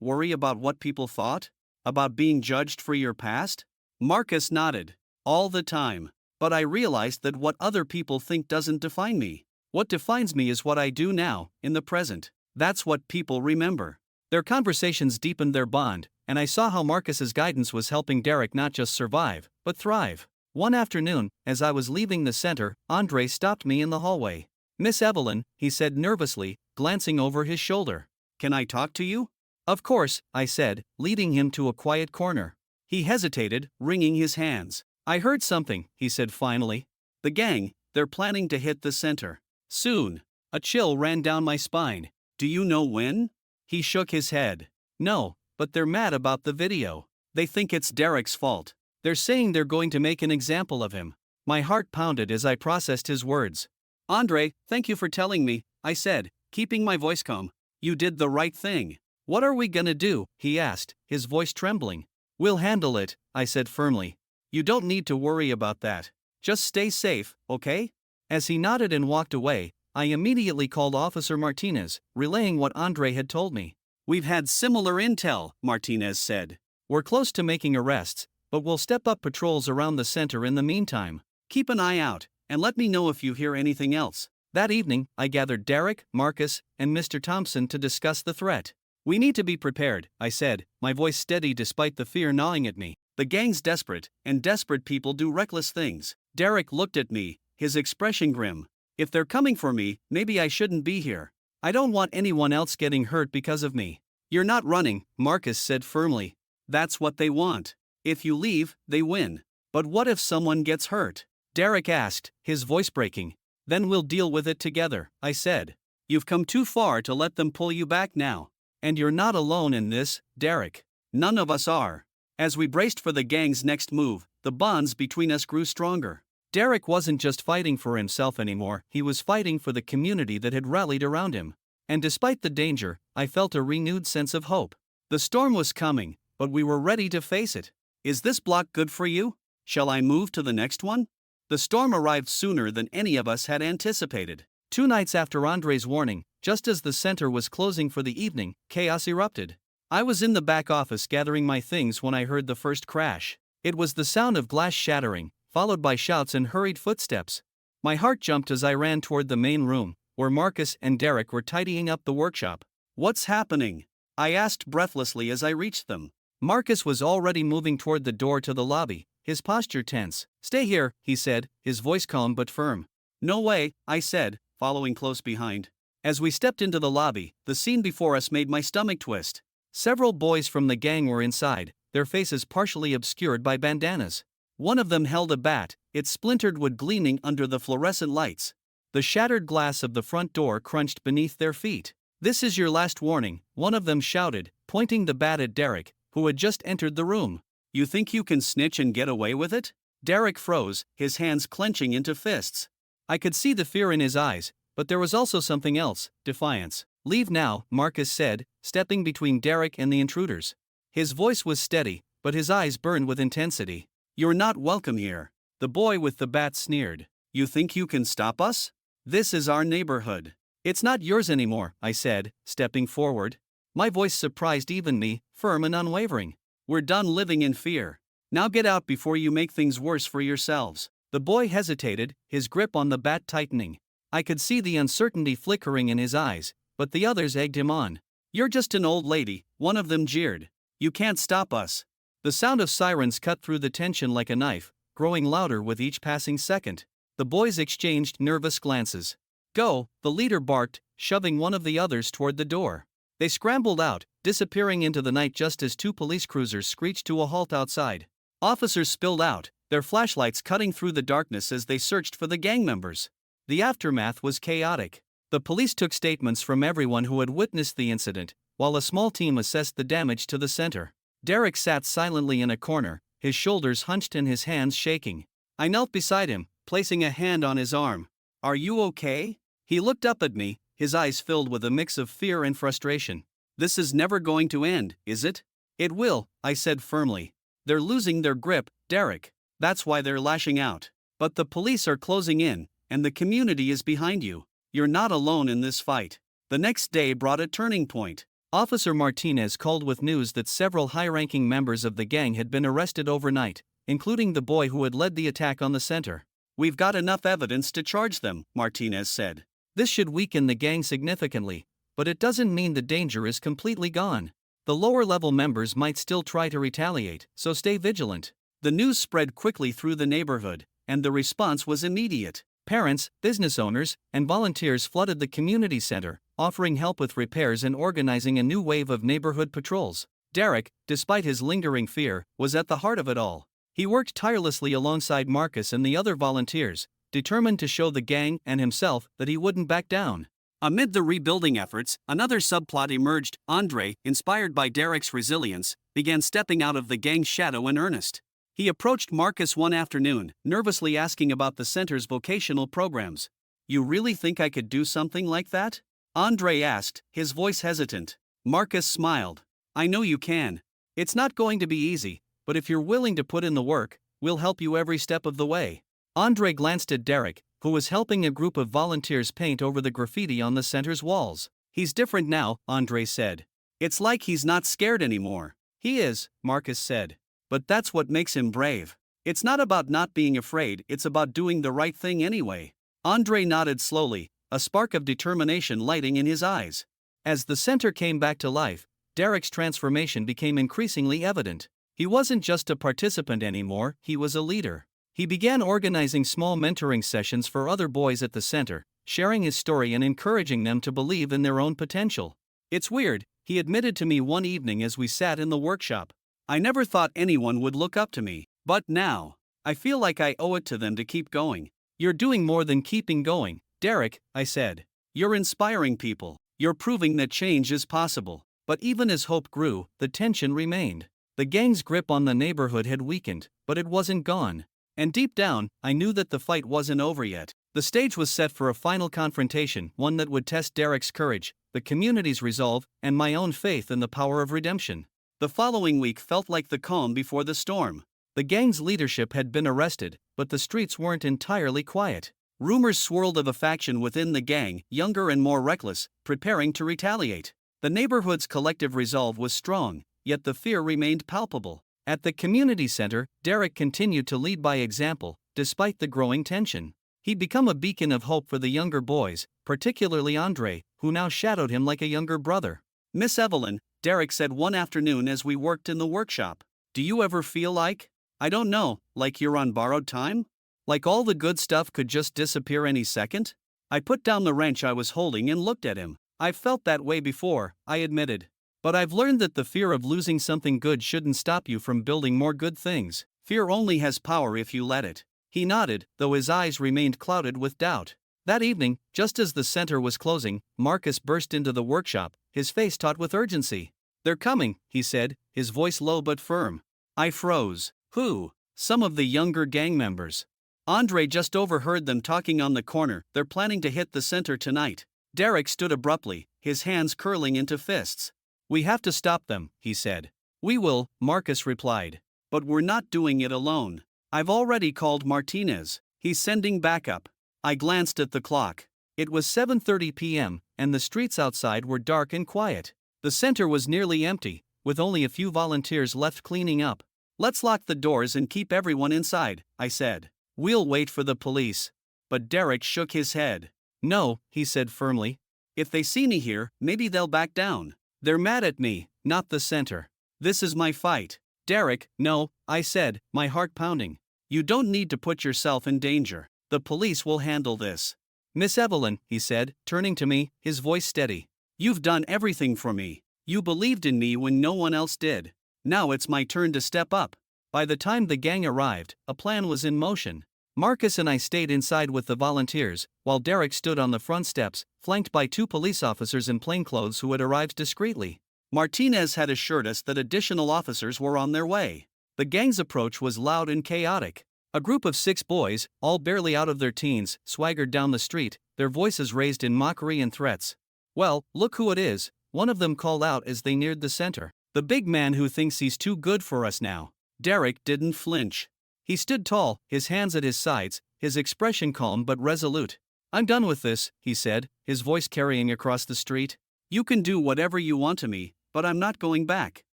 worry about what people thought? About being judged for your past?" Marcus nodded. "All the time. But I realized that what other people think doesn't define me. What defines me is what I do now, in the present. That's what people remember." Their conversations deepened their bond, and I saw how Marcus's guidance was helping Derek not just survive, but thrive. One afternoon, as I was leaving the center, Andre stopped me in the hallway. "Miss Evelyn," he said nervously, glancing over his shoulder. "Can I talk to you?" "Of course," I said, leading him to a quiet corner. He hesitated, wringing his hands. "I heard something," he said finally. "The gang, they're planning to hit the center. Soon." A chill ran down my spine. "Do you know when?" He shook his head. "No, but they're mad about the video. They think it's Derek's fault. They're saying they're going to make an example of him." My heart pounded as I processed his words. "Andre, thank you for telling me," I said, keeping my voice calm. "You did the right thing." "What are we gonna do?" he asked, his voice trembling. "We'll handle it," I said firmly. "You don't need to worry about that. Just stay safe, okay?" As he nodded and walked away, I immediately called Officer Martinez, relaying what Andre had told me. "We've had similar intel," Martinez said. "We're close to making arrests, but we'll step up patrols around the center in the meantime. Keep an eye out, and let me know if you hear anything else." That evening, I gathered Derek, Marcus, and Mr. Thompson to discuss the threat. "We need to be prepared," I said, my voice steady despite the fear gnawing at me. "The gang's desperate, and desperate people do reckless things." Derek looked at me, his expression grim. "If they're coming for me, maybe I shouldn't be here. I don't want anyone else getting hurt because of me." "You're not running," Marcus said firmly. "That's what they want. If you leave, they win. But what if someone gets hurt?" Derek asked, his voice breaking. "Then we'll deal with it together," I said. "You've come too far to let them pull you back now. And you're not alone in this, Derek. None of us are." As we braced for the gang's next move, the bonds between us grew stronger. Derek wasn't just fighting for himself anymore, he was fighting for the community that had rallied around him. And despite the danger, I felt a renewed sense of hope. The storm was coming, but we were ready to face it. "Is this block good for you? Shall I move to the next one?" The storm arrived sooner than any of us had anticipated. 2 nights after Andre's warning, just as the center was closing for the evening, chaos erupted. I was in the back office gathering my things when I heard the first crash. It was the sound of glass shattering, followed by shouts and hurried footsteps. My heart jumped as I ran toward the main room, where Marcus and Derek were tidying up the workshop. "What's happening?" I asked breathlessly as I reached them. Marcus was already moving toward the door to the lobby, his posture tense. "Stay here," he said, his voice calm but firm. "No way," I said, following close behind. As we stepped into the lobby, the scene before us made my stomach twist. Several boys from the gang were inside, their faces partially obscured by bandanas. One of them held a bat, its splintered wood gleaming under the fluorescent lights. The shattered glass of the front door crunched beneath their feet. "This is your last warning," one of them shouted, pointing the bat at Derek, who had just entered the room. "You think you can snitch and get away with it?" Derek froze, his hands clenching into fists. I could see the fear in his eyes, but there was also something else, defiance. "Leave now," Marcus said, stepping between Derek and the intruders. His voice was steady, but his eyes burned with intensity. "You're not welcome here." The boy with the bat sneered. "You think you can stop us? This is our neighborhood." "It's not yours anymore," I said, stepping forward. My voice surprised even me, firm and unwavering. "We're done living in fear. Now get out before you make things worse for yourselves." The boy hesitated, his grip on the bat tightening. I could see the uncertainty flickering in his eyes, but the others egged him on. "You're just an old lady," one of them jeered. "You can't stop us." The sound of sirens cut through the tension like a knife, growing louder with each passing second. The boys exchanged nervous glances. "Go," the leader barked, shoving one of the others toward the door. They scrambled out, disappearing into the night just as 2 police cruisers screeched to a halt outside. Officers spilled out, their flashlights cutting through the darkness as they searched for the gang members. The aftermath was chaotic. The police took statements from everyone who had witnessed the incident, while a small team assessed the damage to the center. Derek sat silently in a corner, his shoulders hunched and his hands shaking. I knelt beside him, placing a hand on his arm. "Are you okay?" He looked up at me, his eyes filled with a mix of fear and frustration. "This is never going to end, is it?" "It will," I said firmly. "They're losing their grip, Derek. That's why they're lashing out. But the police are closing in, and the community is behind you. You're not alone in this fight." The next day brought a turning point. Officer Martinez called with news that several high-ranking members of the gang had been arrested overnight, including the boy who had led the attack on the center. "We've got enough evidence to charge them," Martinez said. "This should weaken the gang significantly, but it doesn't mean the danger is completely gone. The lower-level members might still try to retaliate, so stay vigilant." The news spread quickly through the neighborhood, and the response was immediate. Parents, business owners, and volunteers flooded the community center, offering help with repairs and organizing a new wave of neighborhood patrols. Derek, despite his lingering fear, was at the heart of it all. He worked tirelessly alongside Marcus and the other volunteers, determined to show the gang and himself that he wouldn't back down. Amid the rebuilding efforts, another subplot emerged. Andre, inspired by Derek's resilience, began stepping out of the gang's shadow in earnest. He approached Marcus one afternoon, nervously asking about the center's vocational programs. "You really think I could do something like that?" Andre asked, his voice hesitant. Marcus smiled. "I know you can. It's not going to be easy, but if you're willing to put in the work, we'll help you every step of the way." Andre glanced at Derek, who was helping a group of volunteers paint over the graffiti on the center's walls. "He's different now," Andre said. "It's like he's not scared anymore." "He is," Marcus said. "But that's what makes him brave. It's not about not being afraid, it's about doing the right thing anyway." Andre nodded slowly, a spark of determination lighting in his eyes. As the center came back to life, Derek's transformation became increasingly evident. He wasn't just a participant anymore, he was a leader. He began organizing small mentoring sessions for other boys at the center, sharing his story and encouraging them to believe in their own potential. "It's weird," he admitted to me one evening as we sat in the workshop. "I never thought anyone would look up to me, but now, I feel like I owe it to them to keep going." "You're doing more than keeping going, Derek," I said. "You're inspiring people. You're proving that change is possible." But even as hope grew, the tension remained. The gang's grip on the neighborhood had weakened, but it wasn't gone. And deep down, I knew that the fight wasn't over yet. The stage was set for a final confrontation, one that would test Derek's courage, the community's resolve, and my own faith in the power of redemption. The following week felt like the calm before the storm. The gang's leadership had been arrested, but the streets weren't entirely quiet. Rumors swirled of a faction within the gang, younger and more reckless, preparing to retaliate. The neighborhood's collective resolve was strong, yet the fear remained palpable. At the community center, Derek continued to lead by example, despite the growing tension. He'd become a beacon of hope for the younger boys, particularly Andre, who now shadowed him like a younger brother. "Miss Evelyn," Derek said one afternoon as we worked in the workshop, "do you ever feel like, I don't know, like you're on borrowed time? Like all the good stuff could just disappear any second?" I put down the wrench I was holding and looked at him. "I've felt that way before," I admitted. "But I've learned that the fear of losing something good shouldn't stop you from building more good things. Fear only has power if you let it." He nodded, though his eyes remained clouded with doubt. That evening, just as the center was closing, Marcus burst into the workshop, his face taut with urgency. "They're coming," he said, his voice low but firm. I froze. "Who?" "Some of the younger gang members. Andre just overheard them talking on the corner. They're planning to hit the center tonight." Derek stood abruptly, his hands curling into fists. "We have to stop them," he said. "We will," Marcus replied. "But we're not doing it alone. I've already called Martinez. He's sending backup." I glanced at the clock. It was 7:30 p.m., and the streets outside were dark and quiet. The center was nearly empty, with only a few volunteers left cleaning up. "Let's lock the doors and keep everyone inside," I said. "We'll wait for the police." But Derek shook his head. "No," he said firmly. "If they see me here, maybe they'll back down. They're mad at me, not the center. This is my fight." "Derek, no," I said, my heart pounding. "You don't need to put yourself in danger. The police will handle this." "Miss Evelyn," he said, turning to me, his voice steady. "You've done everything for me. You believed in me when no one else did. Now it's my turn to step up." By the time the gang arrived, a plan was in motion. Marcus and I stayed inside with the volunteers, while Derek stood on the front steps, flanked by two police officers in plainclothes who had arrived discreetly. Martinez had assured us that additional officers were on their way. The gang's approach was loud and chaotic. A group of 6 boys, all barely out of their teens, swaggered down the street, their voices raised in mockery and threats. "Well, look who it is," one of them called out as they neared the center. "The big man who thinks he's too good for us now." Derek didn't flinch. He stood tall, his hands at his sides, his expression calm but resolute. "I'm done with this," he said, his voice carrying across the street. "You can do whatever you want to me, but I'm not going back.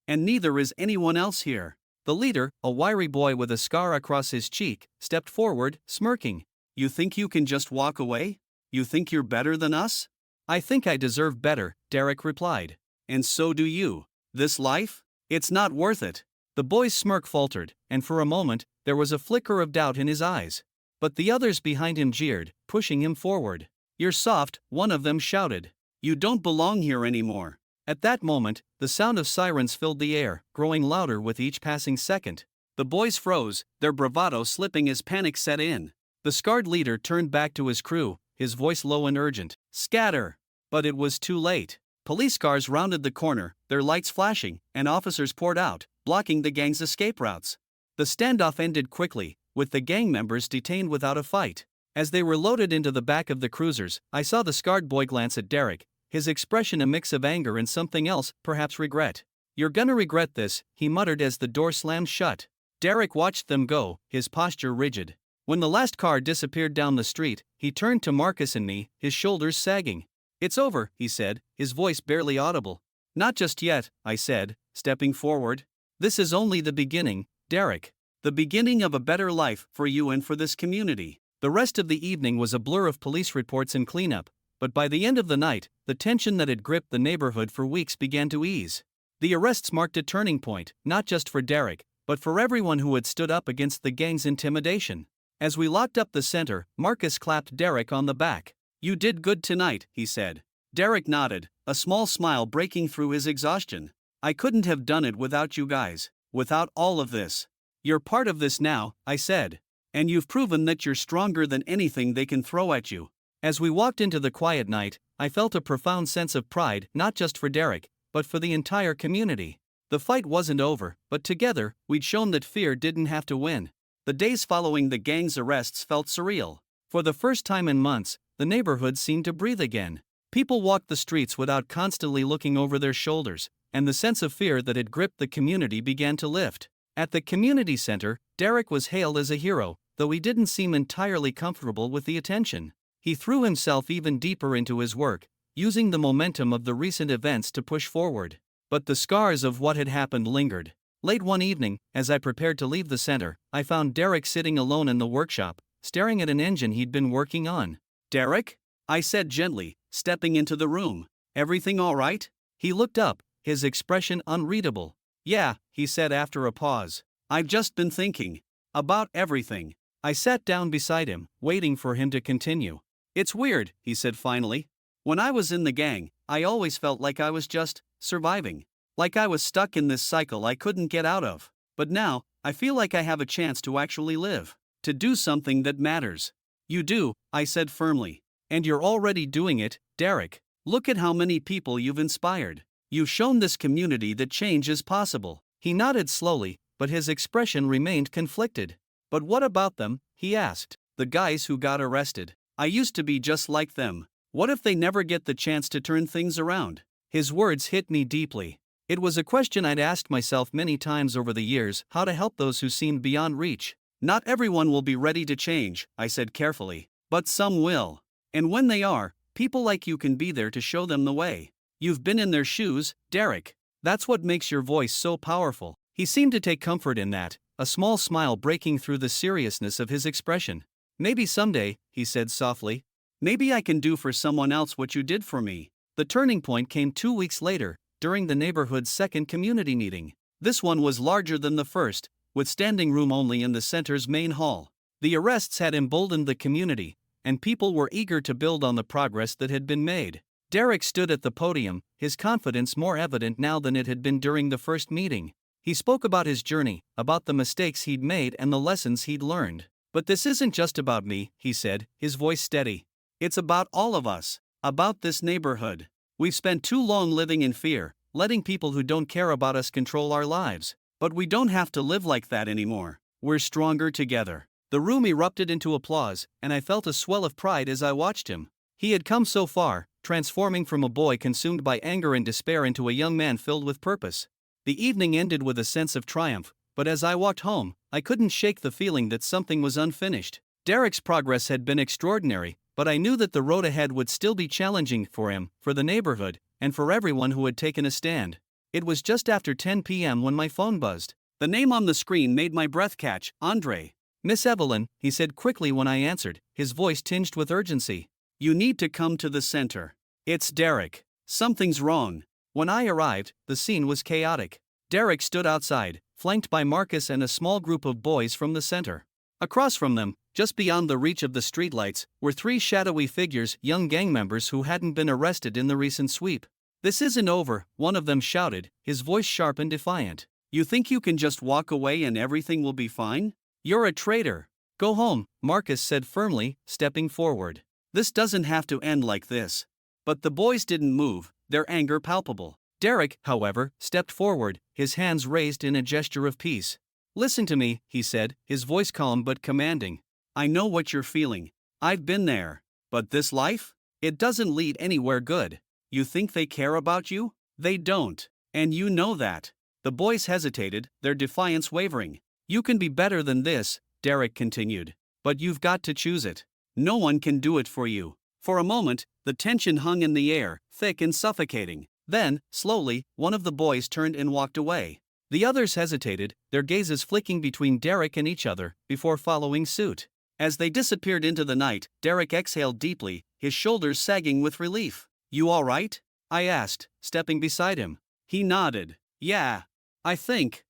And neither is anyone else here." The leader, a wiry boy with a scar across his cheek, stepped forward, smirking. "You think you can just walk away? You think you're better than us?" "I think I deserve better," Derek replied. "And so do you. This life? It's not worth it." The boy's smirk faltered, and for a moment, there was a flicker of doubt in his eyes. But the others behind him jeered, pushing him forward. "You're soft," one of them shouted. "You don't belong here anymore." At that moment, the sound of sirens filled the air, growing louder with each passing second. The boys froze, their bravado slipping as panic set in. The scarred leader turned back to his crew, his voice low and urgent. "Scatter!" But it was too late. Police cars rounded the corner, their lights flashing, and officers poured out, blocking the gang's escape routes. The standoff ended quickly, with the gang members detained without a fight. As they were loaded into the back of the cruisers, I saw the scarred boy glance at Derek, his expression a mix of anger and something else, perhaps regret. "You're gonna regret this," he muttered as the door slammed shut. Derek watched them go, his posture rigid. When the last car disappeared down the street, he turned to Marcus and me, his shoulders sagging. "It's over," he said, his voice barely audible. "Not just yet," I said, stepping forward. "This is only the beginning, Derek. The beginning of a better life for you and for this community." The rest of the evening was a blur of police reports and cleanup, but by the end of the night, the tension that had gripped the neighborhood for weeks began to ease. The arrests marked a turning point, not just for Derek, but for everyone who had stood up against the gang's intimidation. As we locked up the center, Marcus clapped Derek on the back. "You did good tonight," he said. Derek nodded, a small smile breaking through his exhaustion. "I couldn't have done it without you guys, without all of this." "You're part of this now," I said. "And you've proven that you're stronger than anything they can throw at you." As we walked into the quiet night, I felt a profound sense of pride, not just for Derek, but for the entire community. The fight wasn't over, but together, we'd shown that fear didn't have to win. The days following the gang's arrests felt surreal. For the first time in months, the neighborhood seemed to breathe again. People walked the streets without constantly looking over their shoulders, and the sense of fear that had gripped the community began to lift. At the community center, Derek was hailed as a hero, though he didn't seem entirely comfortable with the attention. He threw himself even deeper into his work, using the momentum of the recent events to push forward. But the scars of what had happened lingered. Late one evening, as I prepared to leave the center, I found Derek sitting alone in the workshop, staring at an engine he'd been working on. "Derek?" I said gently, stepping into the room. "Everything all right?" He looked up, his expression unreadable. "Yeah," he said after a pause. "I've just been thinking about everything." I sat down beside him, waiting for him to continue. "It's weird," he said finally. "When I was in the gang, I always felt like I was just surviving. Like I was stuck in this cycle I couldn't get out of. But now, I feel like I have a chance to actually live. To do something that matters." "You do," I said firmly. "And you're already doing it, Derek. Look at how many people you've inspired. You've shown this community that change is possible." He nodded slowly, but his expression remained conflicted. "But what about them?" he asked. "The guys who got arrested. I used to be just like them. What if they never get the chance to turn things around?" His words hit me deeply. It was a question I'd asked myself many times over the years, how to help those who seemed beyond reach. "Not everyone will be ready to change," I said carefully. "But some will. And when they are, people like you can be there to show them the way. You've been in their shoes, Derek. That's what makes your voice so powerful." He seemed to take comfort in that, a small smile breaking through the seriousness of his expression. "Maybe someday," he said softly. "Maybe I can do for someone else what you did for me." The turning point came 2 weeks later, during the neighborhood's second community meeting. This one was larger than the first, with standing room only in the center's main hall. The arrests had emboldened the community, and people were eager to build on the progress that had been made. Derek stood at the podium, his confidence more evident now than it had been during the first meeting. He spoke about his journey, about the mistakes he'd made and the lessons he'd learned. But this isn't just about me, he said, his voice steady. It's about all of us, about this neighborhood. We've spent too long living in fear, letting people who don't care about us control our lives. But we don't have to live like that anymore. We're stronger together. The room erupted into applause, and I felt a swell of pride as I watched him. He had come so far, transforming from a boy consumed by anger and despair into a young man filled with purpose. The evening ended with a sense of triumph, but as I walked home, I couldn't shake the feeling that something was unfinished. Derek's progress had been extraordinary, but I knew that the road ahead would still be challenging for him, for the neighborhood, and for everyone who had taken a stand. It was just after 10 p.m. when my phone buzzed. The name on the screen made my breath catch. Andre. Miss Evelyn, he said quickly when I answered, his voice tinged with urgency. You need to come to the center. It's Derek. Something's wrong. When I arrived, the scene was chaotic. Derek stood outside, flanked by Marcus and a small group of boys from the center. Across from them, just beyond the reach of the streetlights, were three shadowy figures, young gang members who hadn't been arrested in the recent sweep. This isn't over, one of them shouted, his voice sharp and defiant. You think you can just walk away and everything will be fine? You're a traitor. Go home, Marcus said firmly, stepping forward. This doesn't have to end like this. But the boys didn't move, their anger palpable. Derek, however, stepped forward, his hands raised in a gesture of peace. Listen to me, he said, his voice calm but commanding. I know what you're feeling. I've been there. But this life? It doesn't lead anywhere good. You think they care about you? They don't. And you know that. The boys hesitated, their defiance wavering. You can be better than this, Derek continued. But you've got to choose it. No one can do it for you. For a moment, the tension hung in the air, thick and suffocating. Then, slowly, one of the boys turned and walked away. The others hesitated, their gazes flicking between Derek and each other, before following suit. As they disappeared into the night, Derek exhaled deeply, his shoulders sagging with relief. You all right? I asked, stepping beside him. He nodded. Yeah. I think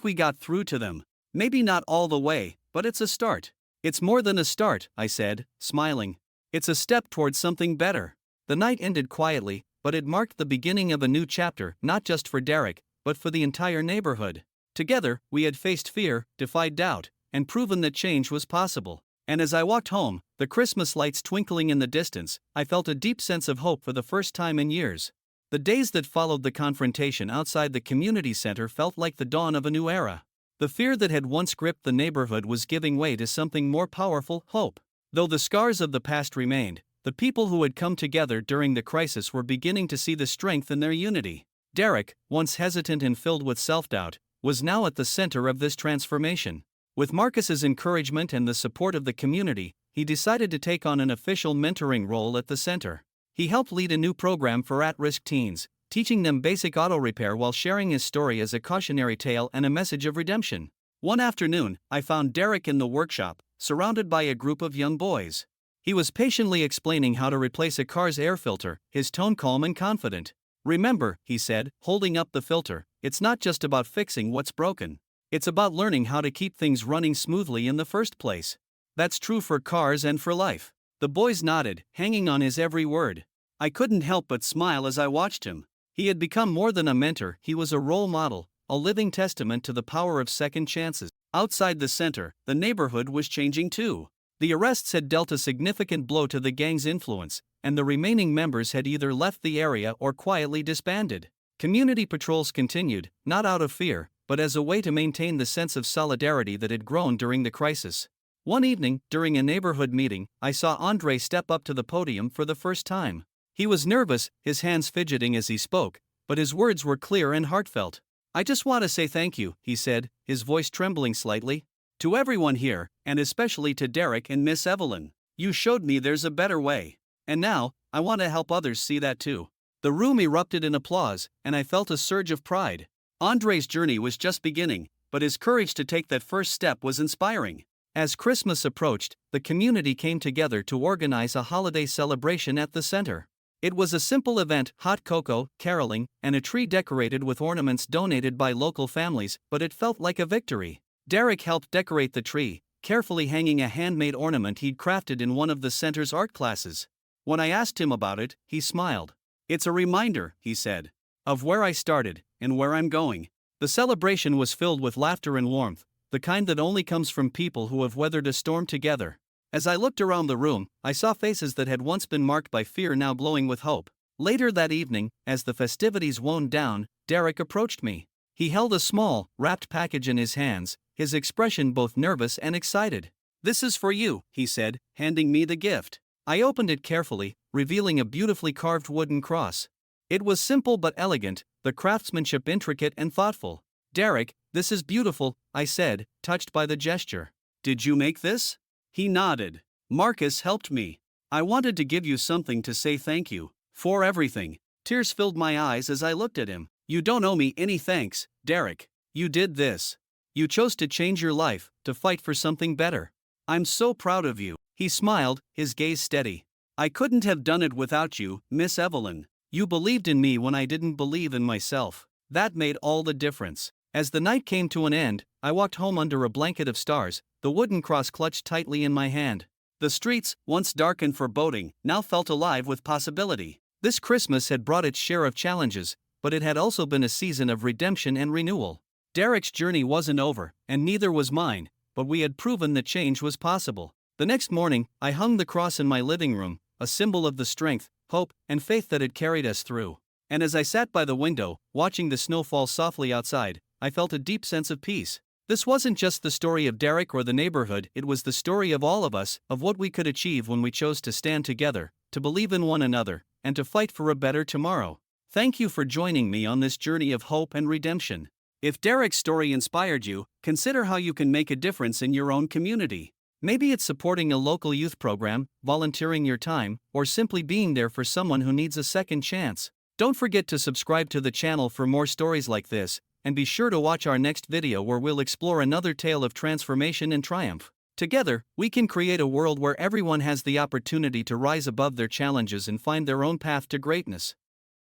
we got through to them. Maybe not all the way, but it's a start. It's more than a start, I said, smiling. It's a step towards something better. The night ended quietly, but it marked the beginning of a new chapter, not just for Derek, but for the entire neighborhood. Together, we had faced fear, defied doubt, and proven that change was possible. And as I walked home, the Christmas lights twinkling in the distance, I felt a deep sense of hope for the first time in years. The days that followed the confrontation outside the community center felt like the dawn of a new era. The fear that had once gripped the neighborhood was giving way to something more powerful, hope. Though the scars of the past remained, the people who had come together during the crisis were beginning to see the strength in their unity. Derek, once hesitant and filled with self-doubt, was now at the center of this transformation. With Marcus's encouragement and the support of the community, he decided to take on an official mentoring role at the center. He helped lead a new program for at-risk teens, teaching them basic auto repair while sharing his story as a cautionary tale and a message of redemption. One afternoon, I found Derek in the workshop, surrounded by a group of young boys. He was patiently explaining how to replace a car's air filter, his tone calm and confident. Remember, he said, holding up the filter, it's not just about fixing what's broken. It's about learning how to keep things running smoothly in the first place. That's true for cars and for life. The boys nodded, hanging on his every word. I couldn't help but smile as I watched him. He had become more than a mentor, he was a role model, a living testament to the power of second chances. Outside the center, the neighborhood was changing too. The arrests had dealt a significant blow to the gang's influence, and the remaining members had either left the area or quietly disbanded. Community patrols continued, not out of fear, but as a way to maintain the sense of solidarity that had grown during the crisis. One evening, during a neighborhood meeting, I saw Andre step up to the podium for the first time. He was nervous, his hands fidgeting as he spoke, but his words were clear and heartfelt. I just want to say thank you, he said, his voice trembling slightly. To everyone here, and especially to Derek and Miss Evelyn. You showed me there's a better way. And now, I want to help others see that too. The room erupted in applause, and I felt a surge of pride. Andre's journey was just beginning, but his courage to take that first step was inspiring. As Christmas approached, the community came together to organize a holiday celebration at the center. It was a simple event, hot cocoa, caroling, and a tree decorated with ornaments donated by local families, but it felt like a victory. Derek helped decorate the tree, carefully hanging a handmade ornament he'd crafted in one of the center's art classes. When I asked him about it, he smiled. It's a reminder, he said, of where I started and where I'm going. The celebration was filled with laughter and warmth, the kind that only comes from people who have weathered a storm together. As I looked around the room, I saw faces that had once been marked by fear now glowing with hope. Later that evening, as the festivities wound down, Derek approached me. He held a small, wrapped package in his hands, his expression both nervous and excited. "This is for you," he said, handing me the gift. I opened it carefully, revealing a beautifully carved wooden cross. It was simple but elegant, the craftsmanship intricate and thoughtful. "Derek, this is beautiful," I said, touched by the gesture. "Did you make this?" He nodded. "Marcus helped me. I wanted to give you something to say thank you for everything." Tears filled my eyes as I looked at him. "You don't owe me any thanks, Derek. You did this. You chose to change your life, to fight for something better. I'm so proud of you." He smiled, his gaze steady. "I couldn't have done it without you, Miss Evelyn. You believed in me when I didn't believe in myself. That made all the difference." As the night came to an end, I walked home under a blanket of stars, the wooden cross clutched tightly in my hand. The streets, once dark and foreboding, now felt alive with possibility. This Christmas had brought its share of challenges, but it had also been a season of redemption and renewal. Derek's journey wasn't over, and neither was mine, but we had proven that change was possible. The next morning, I hung the cross in my living room, a symbol of the strength, hope, and faith that had carried us through. And as I sat by the window, watching the snow fall softly outside, I felt a deep sense of peace. This wasn't just the story of Derek or the neighborhood, it was the story of all of us, of what we could achieve when we chose to stand together, to believe in one another, and to fight for a better tomorrow. Thank you for joining me on this journey of hope and redemption. If Derek's story inspired you, consider how you can make a difference in your own community. Maybe it's supporting a local youth program, volunteering your time, or simply being there for someone who needs a second chance. Don't forget to subscribe to the channel for more stories like this, and be sure to watch our next video where we'll explore another tale of transformation and triumph. Together, we can create a world where everyone has the opportunity to rise above their challenges and find their own path to greatness.